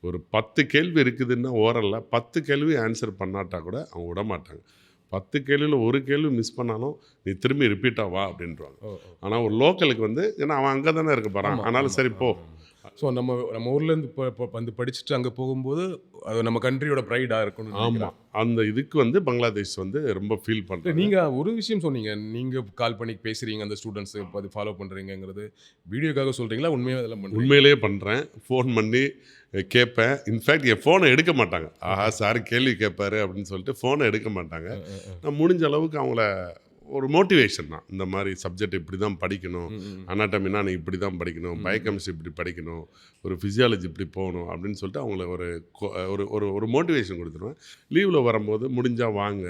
ஒரு 10 கேள்வி இருக்குதுன்னா ஓரல்ல 10 கேள்வி ஆன்சர் பண்ணாட்டா கூட அவங்க விட மாட்டாங்க. 10 கேள்வியில் ஒரு கேள்வி மிஸ் பண்ணாலும் நீ திரும்பி ரிப்பீட்டாக வா அப்படின்றாங்க. ஆனால் ஒரு லோக்கலுக்கு வந்து ஏன்னா அவன் அங்கே தானே இருக்க போகிறான், ஆனாலும் சரி போ. ஸோ நம்ம ஊர்லேருந்து இப்போ வந்து படிச்சுட்டு அங்கே போகும்போது அது நம்ம கண்ட்ரியோட ப்ரைடாக இருக்கணும். ஆமாம், அந்த இதுக்கு வந்து பங்களாதேஷ் வந்து ரொம்ப ஃபீல் பண்ணுறேன். நீங்கள் ஒரு விஷயம் சொன்னீங்க, நீங்கள் கால் பண்ணி பேசுகிறீங்க அந்த ஸ்டூடெண்ட்ஸு இப்போ அது ஃபாலோ பண்ணுறீங்கிறது வீடியோக்காக சொல்கிறீங்களா, உண்மையாக அதெல்லாம் பண்ணுறீங்க? உண்மையிலேயே பண்ணுறேன். ஃபோன் பண்ணி கேட்பேன். இன்ஃபேக்ட் என் ஃபோனை எடுக்க மாட்டாங்க. ஆஹா சார் கேள்வி கேட்பாரு அப்படின்னு சொல்லிட்டு ஃபோனை எடுக்க மாட்டாங்க. நான் முடிஞ்ச அளவுக்கு அவங்கள ஒரு மோட்டிவேஷன் தான், இந்த மாதிரி சப்ஜெக்ட் இப்படி தான் படிக்கணும், அனாட்டமினா நீ இப்படி தான் படிக்கணும், பயோகெமிஸ்ட்ரி இப்படி படிக்கணும், ஒரு ஃபிசியாலஜி இப்படி போகணும் அப்படின்னு சொல்லிட்டு அவங்கள ஒரு ஒரு மோட்டிவேஷன் கொடுத்துருவேன். லீவில் வரும்போது முடிஞ்சால் வாங்க,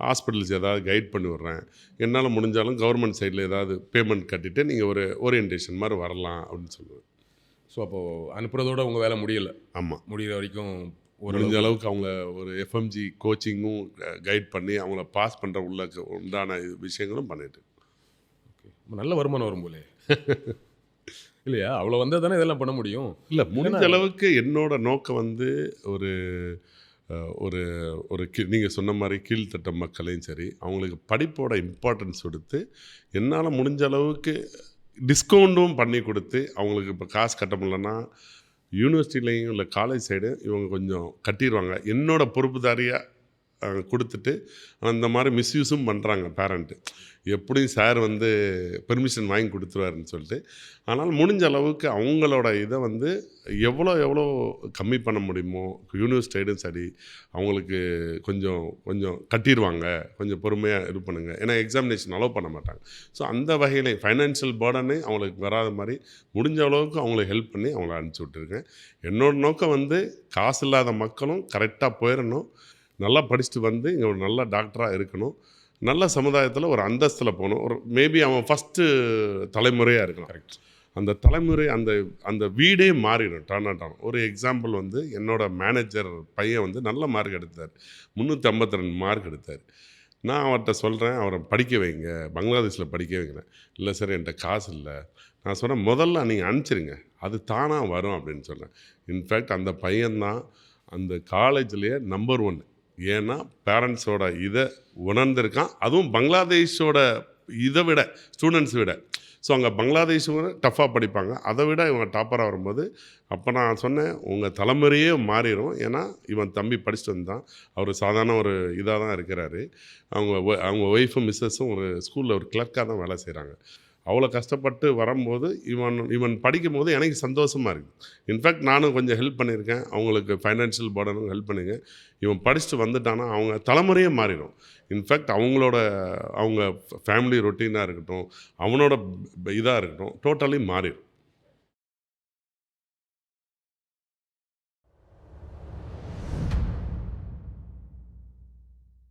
ஹாஸ்பிட்டல்ஸ் ஏதாவது கைட் பண்ணி விட்றேன், என்னால் முடிஞ்சாலும் கவர்மெண்ட் சைடில் ஏதாவது பேமெண்ட் கட்டிவிட்டு நீங்கள் ஒரு ஓரியன்டேஷன் மாதிரி வரலாம் அப்படின்னு சொல்லுவேன். ஸோ அப்போது அனுப்புகிறதோட உங்கள் வேலை முடியலை? ஆமாம், முடிகிற வரைக்கும் முடிஞ்ச அளவுக்கு அவங்கள ஒரு எஃப்எம்ஜி கோச்சிங்கும் கைட் பண்ணி அவங்கள பாஸ் பண்ணுற உண்டான விஷயங்களும் பண்ணிட்டு. ஓகே, நல்ல வருமானம் வரும் போலே இல்லையா? அவ்வளோ வந்தால் தானே இதெல்லாம் பண்ண முடியும். இல்லை, முடிஞ்ச அளவுக்கு என்னோட நோக்கம் வந்து ஒரு ஒரு ஒரு நீங்கள் சொன்ன மாதிரி கீழ்த்தட்ட மக்களையும் சரி அவங்களுக்கு படிப்போட இம்பார்ட்டன்ஸ் கொடுத்து என்னால் முடிஞ்ச அளவுக்கு டிஸ்கவுண்ட்டும் பண்ணி கொடுத்து அவங்களுக்கு இப்போ காசு கட்ட முடியலன்னா யூனிவர்சிட்டிலையும் இல்லை காலேஜ் சைடு இவங்க கொஞ்சம் கட்டிடுவாங்க, என்னோட பொறுப்புதாரியாக கொடுத்துட்டு. அந்த மாதிரி மிஸ்யூஸும் பண்ணுறாங்க பேரண்ட்டு, எப்படியும் சார் வந்து பெர்மிஷன் வாங்கி கொடுத்துருவாருன்னு சொல்லிட்டு. ஆனால் முடிஞ்ச அளவுக்கு அவங்களோட இதை வந்து எவ்வளோ கம்மி பண்ண முடியுமோ யூனிவர்சிட்டி சைடும் சரி அவங்களுக்கு கொஞ்சம் கட்டிடுவாங்க, கொஞ்சம் பொறுமையாக இது பண்ணுங்கள். ஏன்னா எக்ஸாமினேஷன் அலோவ் பண்ண மாட்டாங்க. ஸோ அந்த வகையில் ஃபைனான்ஷியல் பர்டனே அவங்களுக்கு வராத மாதிரி முடிஞ்ச அளவுக்கு அவங்களுக்கு ஹெல்ப் பண்ணி அவங்கள அனுப்பிச்சி விட்டுருக்கேன். என்னோடய நோக்கம் வந்து காசு இல்லாத மக்களும் கரெக்டாக போயிடணும், நல்லா படிச்சுட்டு வந்து இங்கே ஒரு நல்ல டாக்டராக இருக்கணும், நல்ல சமுதாயத்தில் ஒரு அந்தஸ்தில் போகணும். ஒரு மேபி அவன் ஃபஸ்ட்டு தலைமுறையாக இருக்கலாம். கரெக்ட், அந்த தலைமுறை அந்த வீடே மாறிடும் டர்ன் அவுட் ஆகும். ஒரு எக்ஸாம்பிள் வந்து என்னோடய மேனேஜர் பையன் வந்து நல்ல மார்க் எடுத்தார், 352 மார்க் எடுத்தார். நான் அவர்கிட்ட சொல்கிறேன், அவரை படிக்க வைங்க, பங்களாதேஷில் படிக்க வைக்கிறேன். இல்லை சார் என்கிட்ட காசு இல்லை. நான் சொன்னேன், முதல்ல நீங்கள் அனுப்பிச்சிருங்க, அது தானாக வரும் அப்படின்னு சொன்னேன். இன்ஃபேக்ட் அந்த பையன்தான் அந்த காலேஜ்லேயே நம்பர் 1. ஏன்னா பேரண்ட்ஸோட இதை உணர்ந்திருக்கான், அதுவும் பங்களாதேஷோட இதை விட ஸ்டூடெண்ட்ஸ் விட. ஸோ அங்கே பங்களாதேஷ் டஃப்பாக படிப்பாங்க, அதை விட இவங்க டாப்பராக வரும்போது அப்போ நான் சொன்னேன், உங்கள் தலைமுறையே மாறிடும். ஏன்னா இவன் தம்பி படிச்சுட்டு வந்தான், அவர் சாதாரண ஒரு இதாக தான் இருக்கிறாரு. அவங்க ஒய்ஃபும் மிஸ்ஸஸும் ஒரு ஸ்கூலில் ஒரு கிளர்க்காக தான் வேலை செய்கிறாங்க. அவ்வளோ கஷ்டப்பட்டு வரும்போது இவன் படிக்கும்போது எனக்கு சந்தோஷமாக இருக்குது. இன்ஃபேக்ட் நானும் கொஞ்சம் ஹெல்ப் பண்ணியிருக்கேன், அவங்களுக்கு ஃபைனான்ஷியல் பர்டனும் ஹெல்ப் பண்ணியிருக்கேன். இவன் படிச்சுட்டு வந்துட்டானா அவங்க தலைமுறையே மாறிடும். இன்ஃபேக்ட் அவங்க ஃபேமிலி ரொட்டீனாக இருக்கட்டும், அவனோட இதாக இருக்கட்டும், டோட்டலி மாறிடும்.